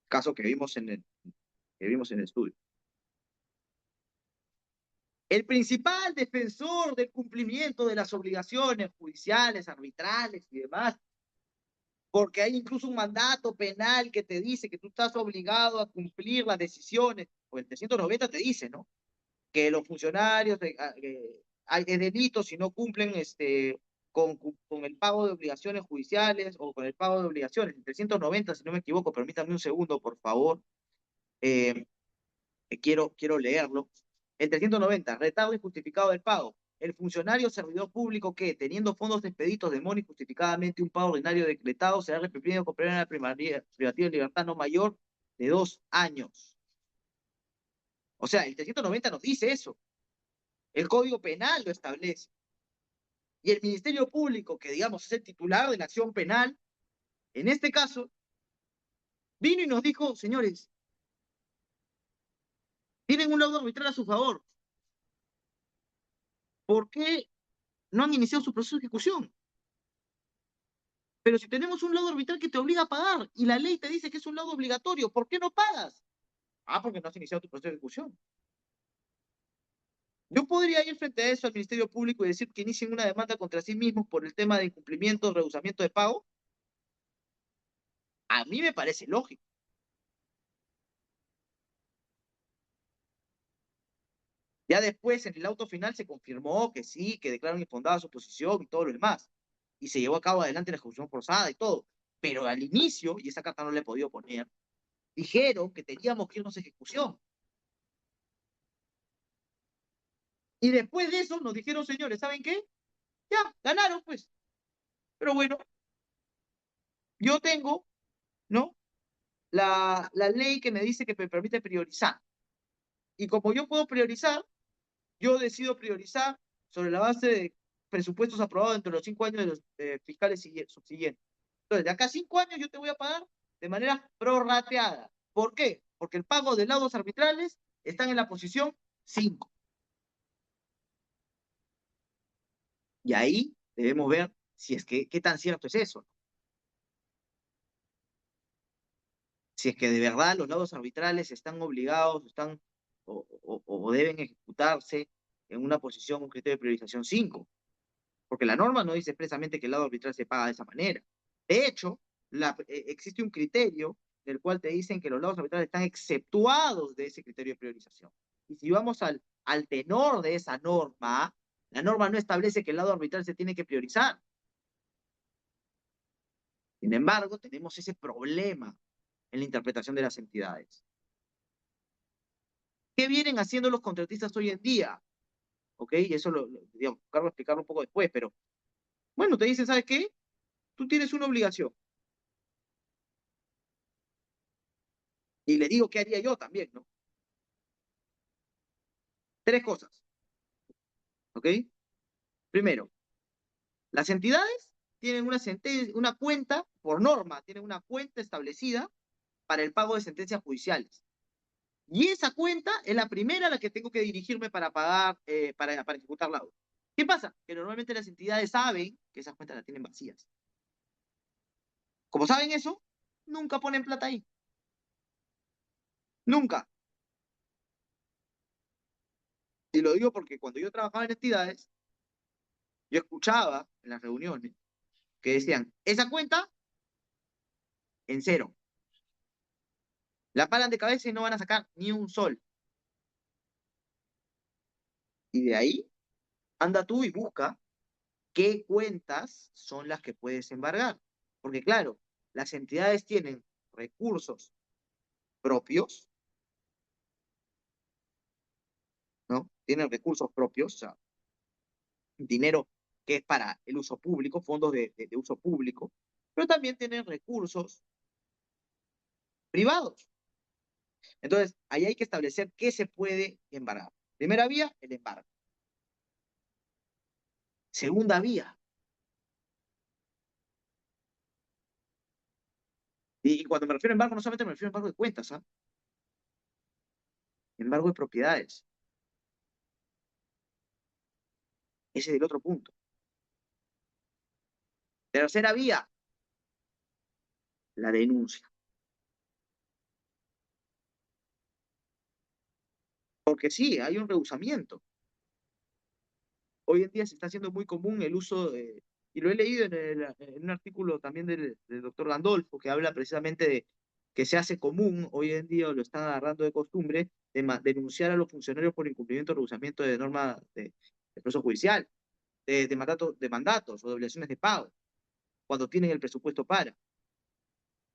caso que vimos en el estudio. El principal defensor del cumplimiento de las obligaciones judiciales, arbitrales y demás, porque hay incluso un mandato penal que te dice que tú estás obligado a cumplir las decisiones, o el 390 te dice, ¿no? Que los funcionarios hay delitos si no cumplen con el pago de obligaciones judiciales o con el pago de obligaciones. El 390, si no me equivoco, permítame un segundo, por favor. Eh, quiero leerlo. El 390, retardo injustificado del pago. El funcionario servidor público que, teniendo fondos expeditos de modo injustificadamente un pago ordinario decretado, será reprimido con pena privativa de libertad no mayor de 2 años. O sea, el 390 nos dice eso. El Código Penal lo establece. Y el Ministerio Público, que digamos es el titular de la acción penal, en este caso, vino y nos dijo, señores, tienen un laudo arbitral a su favor. ¿Por qué no han iniciado su proceso de ejecución? Pero si tenemos un laudo arbitral que te obliga a pagar y la ley te dice que es un laudo obligatorio, ¿por qué no pagas? Ah, porque no has iniciado tu proceso de ejecución. Yo podría ir frente a eso al Ministerio Público y decir que inicien una demanda contra sí mismos por el tema de incumplimiento, rehusamiento de pago. A mí me parece lógico. Ya después, en el auto final, se confirmó que sí, que declararon infundada su posición y todo lo demás. Y se llevó a cabo adelante la ejecución forzada y todo. Pero al inicio, y esa carta no le he podido poner, dijeron que teníamos que irnos a ejecución. Y después de eso nos dijeron, señores, ¿saben qué? Ya, ganaron, pues. Pero bueno, yo tengo, ¿no? La ley que me dice que me permite priorizar. Y como yo puedo priorizar, yo decido priorizar sobre la base de presupuestos aprobados entre los 5 años de los fiscales subsiguientes. Entonces, de acá a 5 años yo te voy a pagar de manera prorrateada. ¿Por qué? Porque el pago de laudos arbitrales están en la posición 5. Y ahí debemos ver si es que qué tan cierto es eso. Si es que de verdad los laudos arbitrales están obligados, están o deben ejecutarse en una posición, un criterio de priorización 5, porque la norma no dice expresamente que el laudo arbitral se paga de esa manera. De hecho, existe un criterio del cual te dicen que los laudos arbitrales están exceptuados de ese criterio de priorización. Y si vamos al tenor de esa norma, la norma no establece que el laudo arbitral se tiene que priorizar. Sin embargo, tenemos ese problema en la interpretación de las entidades. ¿Qué vienen haciendo los contratistas hoy en día? ¿Ok? Y eso digamos, Carlos explicarlo un poco después, pero bueno, te dicen, ¿sabes qué? Tú tienes una obligación. Y le digo qué haría yo también, ¿no? Tres cosas, ¿ok? Primero, las entidades tienen una cuenta, por norma, tienen una cuenta establecida para el pago de sentencias judiciales. Y esa cuenta es la primera a la que tengo que dirigirme para pagar, para ejecutar la obra. ¿Qué pasa? Que normalmente las entidades saben que esas cuentas las tienen vacías. Como saben eso, nunca ponen plata ahí. Nunca. Y lo digo porque cuando yo trabajaba en entidades, yo escuchaba en las reuniones que decían, esa cuenta en cero. La paran de cabeza y no van a sacar ni un sol. Y de ahí, anda tú y busca qué cuentas son las que puedes embargar. Porque claro, las entidades tienen recursos propios, ¿no? Tienen recursos propios, o sea, dinero que es para el uso público, fondos de uso público, pero también tienen recursos privados. Entonces, ahí hay que establecer qué se puede embargar. Primera vía, el embargo. Segunda vía, y cuando me refiero a embargo, no solamente me refiero a embargo de cuentas, ¿ah? Embargo de propiedades. Ese es el otro punto. Tercera vía, la denuncia. Porque sí, hay un rehusamiento. Hoy en día se está haciendo muy común el uso de, y lo he leído en un artículo también del doctor Gandolfo, que habla precisamente de que se hace común, hoy en día lo están agarrando de costumbre, denunciar a los funcionarios por incumplimiento o rehusamiento de norma de proceso judicial, de mandatos o de obligaciones de pago, cuando tienen el presupuesto para.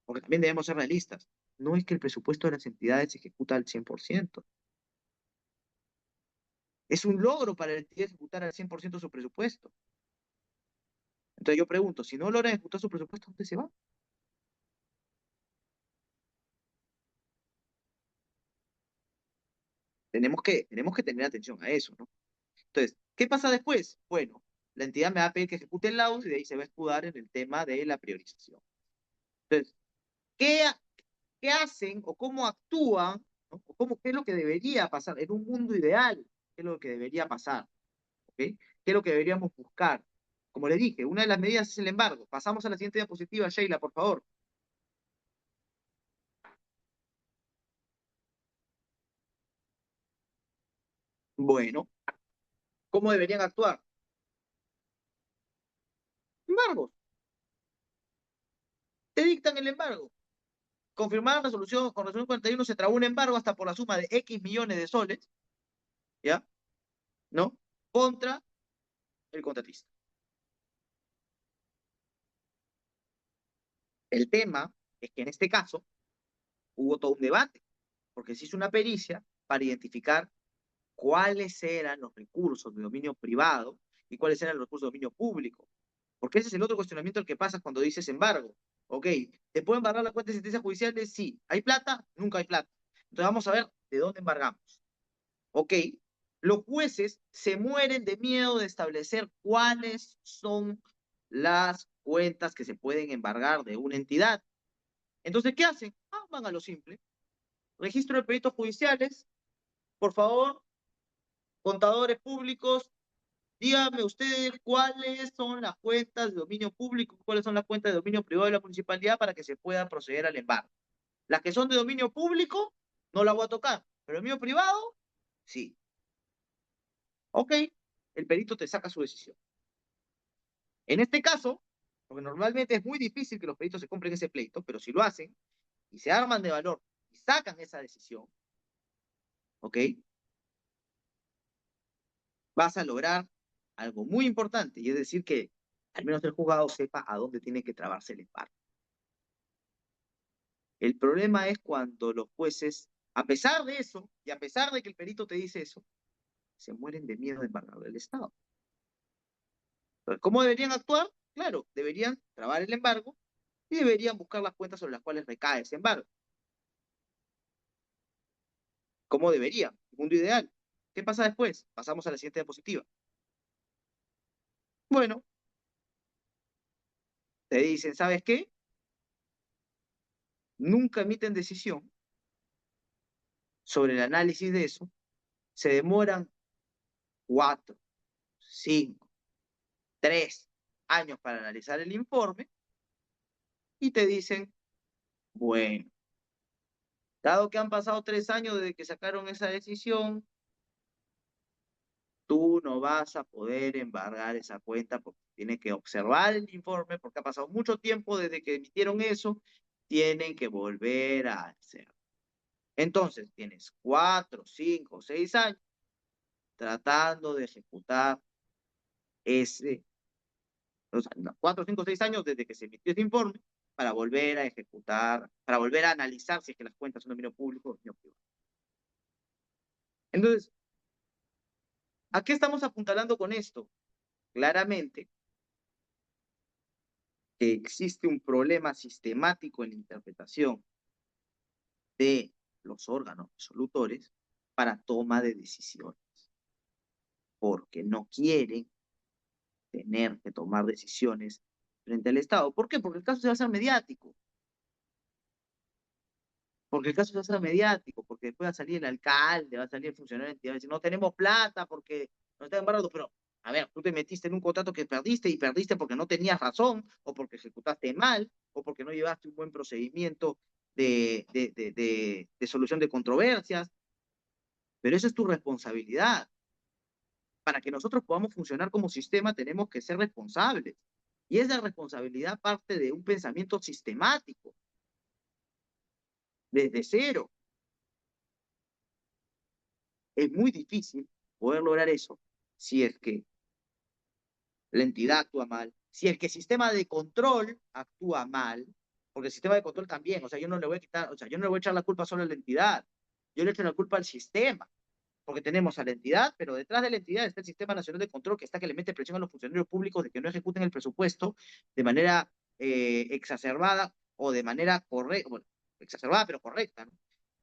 Porque también debemos ser realistas. No es que el presupuesto de las entidades se ejecuta al 100%. Es un logro para la entidad ejecutar al 100% su presupuesto. Entonces yo pregunto, si no logra ejecutar su presupuesto, ¿dónde se va? Tenemos que tener atención a eso, ¿no? Entonces, ¿qué pasa después? Bueno, la entidad me va a pedir que ejecute el laudo y de ahí se va a escudar en el tema de la priorización. Entonces, ¿qué, qué hacen o cómo actúan, ¿no? O cómo, qué es lo que debería pasar en un mundo ideal? ¿Qué es lo que debería pasar? ¿Ok? ¿Qué es lo que deberíamos buscar? Como le dije, una de las medidas es el embargo. Pasamos a la siguiente diapositiva, Sheila, por favor. Bueno, ¿cómo deberían actuar? Embargos. Te dictan el embargo. Confirmada resolución, con resolución 41 se trabó un embargo hasta por la suma de X millones de soles, ¿ya? ¿No? Contra el contratista. El tema es que en este caso hubo todo un debate, porque se hizo una pericia para identificar cuáles eran los recursos de dominio privado y cuáles eran los recursos de dominio público. Porque ese es el otro cuestionamiento el que pasa cuando dices embargo. Ok, ¿te pueden embargar la cuenta de sentencias judiciales? Sí. ¿Hay plata? Nunca hay plata. Entonces vamos a ver de dónde embargamos. Ok, los jueces se mueren de miedo de establecer cuáles son las cuentas que se pueden embargar de una entidad. Entonces, ¿qué hacen? Ah, van a lo simple. Registro de peritos judiciales. Por favor, contadores públicos, díganme ustedes cuáles son las cuentas de dominio público, cuáles son las cuentas de dominio privado de la municipalidad para que se pueda proceder al embargo. Las que son de dominio público, no las voy a tocar, pero dominio privado, sí. Ok, el perito te saca su decisión. En este caso, porque normalmente es muy difícil que los peritos se compren ese pleito, pero si lo hacen y se arman de valor y sacan esa decisión, ok, vas a lograr algo muy importante, y es decir que al menos el juzgado sepa a dónde tiene que trabarse el embargo. El problema es cuando los jueces, a pesar de eso, y a pesar de que el perito te dice eso, se mueren de miedo de embargar el Estado. Entonces, ¿cómo deberían actuar? Claro, deberían trabar el embargo y deberían buscar las cuentas sobre las cuales recae ese embargo. ¿Cómo deberían? Mundo ideal. ¿Qué pasa después? Pasamos a la siguiente diapositiva. Bueno, te dicen, ¿sabes qué? Nunca emiten decisión sobre el análisis de eso, se demoran 4, 5, 3 años para analizar el informe y te dicen, bueno, dado que han pasado 3 años desde que sacaron esa decisión, tú no vas a poder embargar esa cuenta porque tienes que observar el informe, porque ha pasado mucho tiempo desde que emitieron eso, tienen que volver a hacer. Entonces, tienes 4, 5, 6 años tratando de ejecutar ese, o sea, 4, 5, 6 años desde que se emitió ese informe para volver a ejecutar, para volver a analizar si es que las cuentas son de dominio público o dominio privado. Entonces, ¿a qué estamos apuntalando con esto? Claramente que existe un problema sistemático en la interpretación de los órganos resolutores para toma de decisiones, porque no quieren tener que tomar decisiones frente al Estado. ¿Por qué? Porque el caso se va a hacer mediático. Porque el caso se va a hacer mediático, porque después va a salir el alcalde, va a salir el funcionario de la entidad, va a decir, no tenemos plata porque no está embargado, pero a ver, tú te metiste en un contrato que perdiste y perdiste porque no tenías razón, o porque ejecutaste mal, o porque no llevaste un buen procedimiento de solución de controversias, pero esa es tu responsabilidad. Para que nosotros podamos funcionar como sistema tenemos que ser responsables. Y esa responsabilidad parte de un pensamiento sistemático, desde cero. Es muy difícil poder lograr eso si es que la entidad actúa mal, si es que el sistema de control actúa mal, porque el sistema de control también, o sea, yo no le voy a quitar, o sea, yo no le voy a echar la culpa solo a la entidad, yo le echo la culpa al sistema, porque tenemos a la entidad, pero detrás de la entidad está el Sistema Nacional de Control, que está que le mete presión a los funcionarios públicos de que no ejecuten el presupuesto de manera exacerbada o de manera correcta, bueno, exacerbada pero correcta,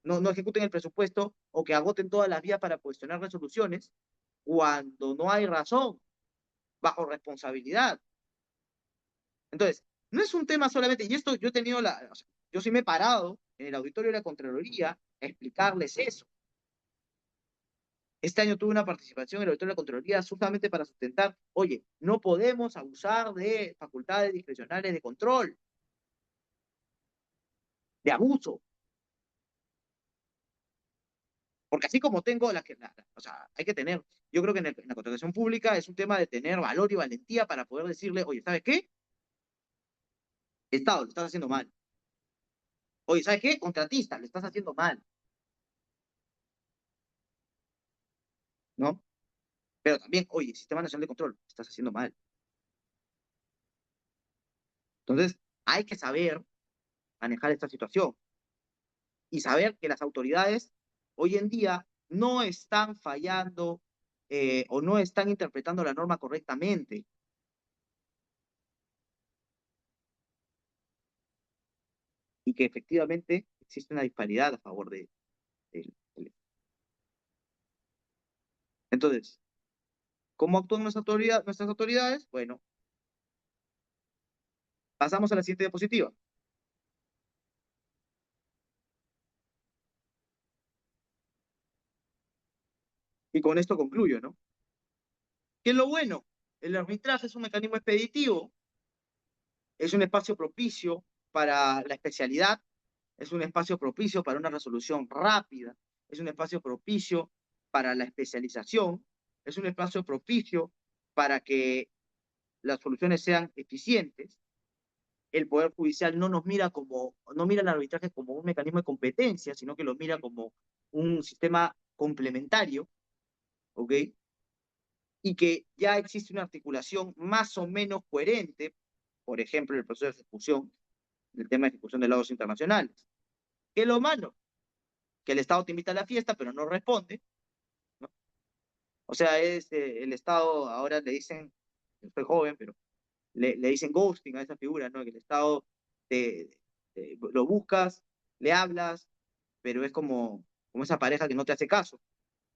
¿no? No ejecuten el presupuesto o que agoten todas las vías para cuestionar resoluciones cuando no hay razón. bajo responsabilidad. Entonces, no es un tema solamente, y esto yo he tenido o sea, yo sí me he parado en el auditorio de la Contraloría a explicarles eso. Este año tuve una participación en el auditorio de la Contraloría justamente para sustentar, oye, no podemos abusar de facultades discrecionales de control, de abuso. Porque así como tengo o sea, hay que tener, yo creo que en la contratación pública es un tema de tener valor y valentía para poder decirle, oye, ¿sabes qué? Estado, lo estás haciendo mal. Oye, ¿sabes qué? Contratista, lo estás haciendo mal, ¿no? Pero también, oye, Sistema Nacional de Control, lo estás haciendo mal. Entonces, hay que saber manejar esta situación y saber que las autoridades hoy en día no están fallando o no están interpretando la norma correctamente y que efectivamente existe una disparidad a favor de. Entonces, ¿cómo actúan nuestras autoridades? Bueno, pasamos a la siguiente diapositiva. Y con esto concluyo, ¿no? ¿Qué es lo bueno? El arbitraje es un mecanismo expeditivo, es un espacio propicio para la especialidad, es un espacio propicio para una resolución rápida, es un espacio propicio para la especialización, es un espacio propicio para que las soluciones sean eficientes. El Poder Judicial no nos mira como, no mira el arbitraje como un mecanismo de competencia, sino que lo mira como un sistema complementario, ¿ok? Y que ya existe una articulación más o menos coherente, por ejemplo, el proceso de ejecución, el tema de ejecución de laudos internacionales. ¿Qué es lo malo? Que el Estado te invita a la fiesta, pero no responde, ¿no? O sea, el Estado, ahora le dicen, yo soy joven, pero le dicen ghosting a esa figura, ¿no? Que el Estado lo buscas, le hablas, pero es como esa pareja que no te hace caso,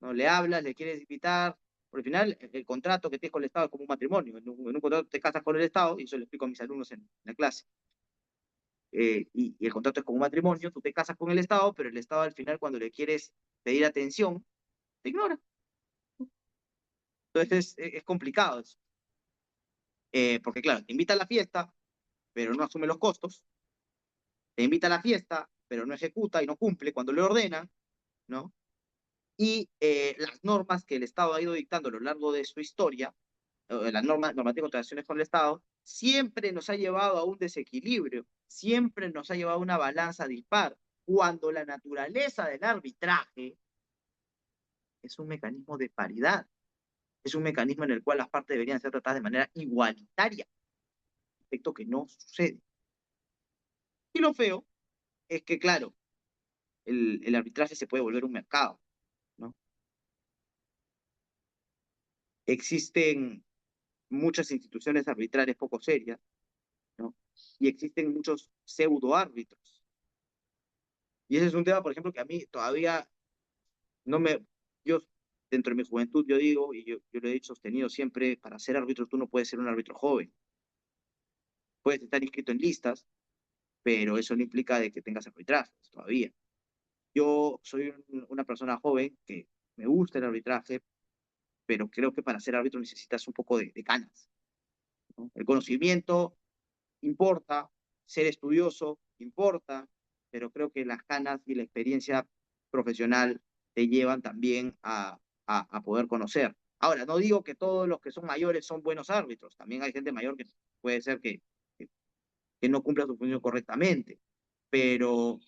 ¿no? Le hablas, le quieres invitar, por el final el contrato que tienes con el Estado es como un matrimonio, en un contrato te casas con el Estado, y eso lo explico a mis alumnos en la clase, y el contrato es como un matrimonio, tú te casas con el Estado, pero el Estado al final cuando le quieres pedir atención, te ignora. Entonces es complicado eso. Porque claro, te invita a la fiesta, pero no asume los costos, te invita a la fiesta, pero no ejecuta y no cumple cuando le ordenan, ¿no? Y las normas que el Estado ha ido dictando a lo largo de su historia, las normativas de contrataciones con el Estado, siempre nos ha llevado a un desequilibrio, siempre nos ha llevado a una balanza dispar, cuando la naturaleza del arbitraje es un mecanismo de paridad, es un mecanismo en el cual las partes deberían ser tratadas de manera igualitaria, efecto que no sucede. Y lo feo es que, claro, el arbitraje se puede volver un mercado, ¿no? Existen muchas instituciones arbitrales poco serias, ¿no? Y existen muchos pseudo árbitros. Y ese es un tema, por ejemplo, que a mí todavía no me, yo dentro de mi juventud, yo digo, y yo lo he sostenido siempre, para ser árbitro tú no puedes ser un árbitro joven. Puedes estar inscrito en listas, pero eso no implica de que tengas arbitrajes todavía. Yo soy una persona joven que me gusta el arbitraje, pero creo que para ser árbitro necesitas un poco de canas, ¿no? El conocimiento importa, ser estudioso importa, pero creo que las ganas y la experiencia profesional te llevan también a poder conocer. Ahora, no digo que todos los que son mayores son buenos árbitros, también hay gente mayor que puede ser que, que no cumpla su función correctamente, pero,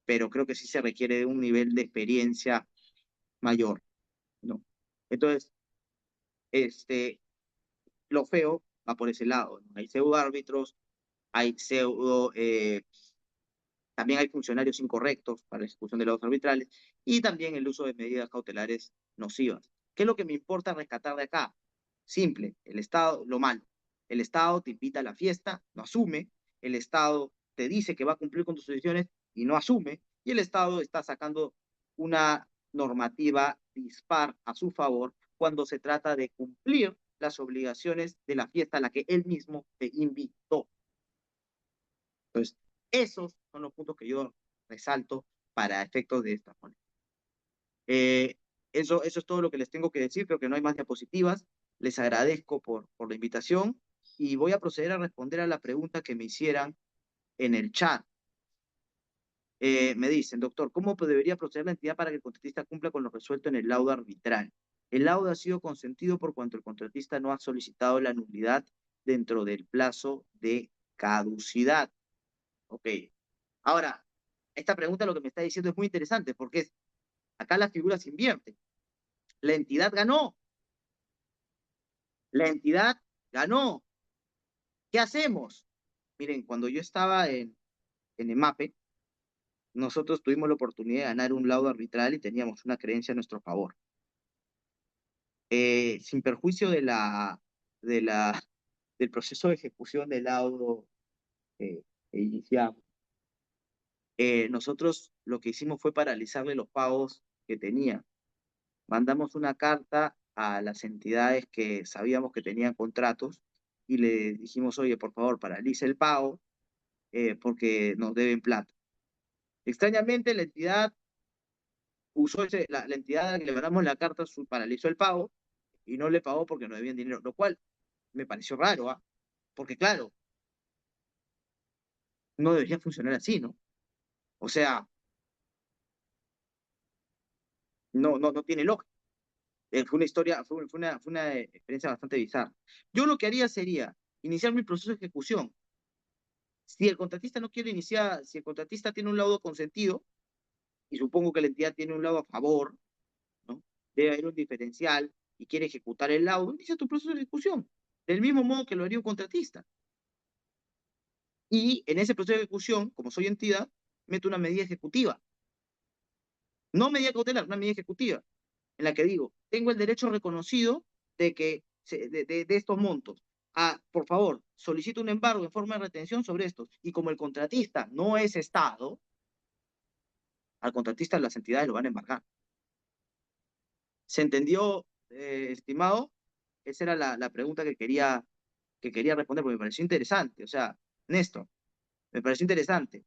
pero creo que sí se requiere de un nivel de experiencia mayor, ¿no? Entonces, este, lo feo va por ese lado, ¿no? Hay pseudo árbitros, hay pseudo también hay funcionarios incorrectos para la ejecución de laudos arbitrales y también el uso de medidas cautelares nocivas. ¿Qué es lo que me importa rescatar de acá? Simple, el Estado, lo malo. El Estado te invita a la fiesta, no asume. El Estado te dice que va a cumplir con tus decisiones y no asume. Y el Estado está sacando una normativa dispar a su favor cuando se trata de cumplir las obligaciones de la fiesta a la que él mismo te invitó. Entonces, esos son los puntos que yo resalto para efectos de esta moneda. Eso es todo lo que les tengo que decir. Creo que no hay más diapositivas. Les agradezco por la invitación y voy a proceder a responder a la pregunta que me hicieran en el chat. Me dicen, doctor, ¿cómo debería proceder la entidad para que el contratista cumpla con lo resuelto en el laudo arbitral? El laudo ha sido consentido por cuanto el contratista no ha solicitado la nulidad dentro del plazo de caducidad. Ok. Ahora, esta pregunta lo que me está diciendo es muy interesante porque acá la figura se invierte. La entidad ganó. La entidad ganó. ¿Qué hacemos? Miren, cuando yo estaba en EMAPE, nosotros tuvimos la oportunidad de ganar un laudo arbitral y teníamos una creencia a nuestro favor. Sin perjuicio de la, del proceso de ejecución del laudo que iniciamos, nosotros lo que hicimos fue paralizarle los pagos que tenía. Mandamos una carta a las entidades que sabíamos que tenían contratos y le dijimos, oye, por favor, paralice el pago porque nos deben plata. Extrañamente, la entidad la entidad a la que le mandamos la carta paralizó el pago y no le pagó porque no debían dinero, lo cual me pareció raro, ¿ah? Porque claro, no debería funcionar así, ¿no? O sea, no tiene lógica. Fue una historia, fue una experiencia bastante bizarra. Yo lo que haría sería iniciar mi proceso de ejecución. Si el contratista no quiere iniciar, si el contratista tiene un laudo consentido, y supongo que la entidad tiene un laudo a favor, ¿no? Debe haber un diferencial y quiere ejecutar el laudo, inicia tu proceso de ejecución, del mismo modo que lo haría un contratista. Y en ese proceso de ejecución, como soy entidad, meto una medida ejecutiva. No medida cautelar, una medida ejecutiva, en la que digo, tengo el derecho reconocido de que de estos montos. Por favor, solicito un embargo en forma de retención sobre estos. Y como el contratista no es Estado, al contratista las entidades lo van a embargar. ¿Se entendió, estimado? Esa era la pregunta que quería responder, porque me pareció interesante. O sea, Néstor, me pareció interesante.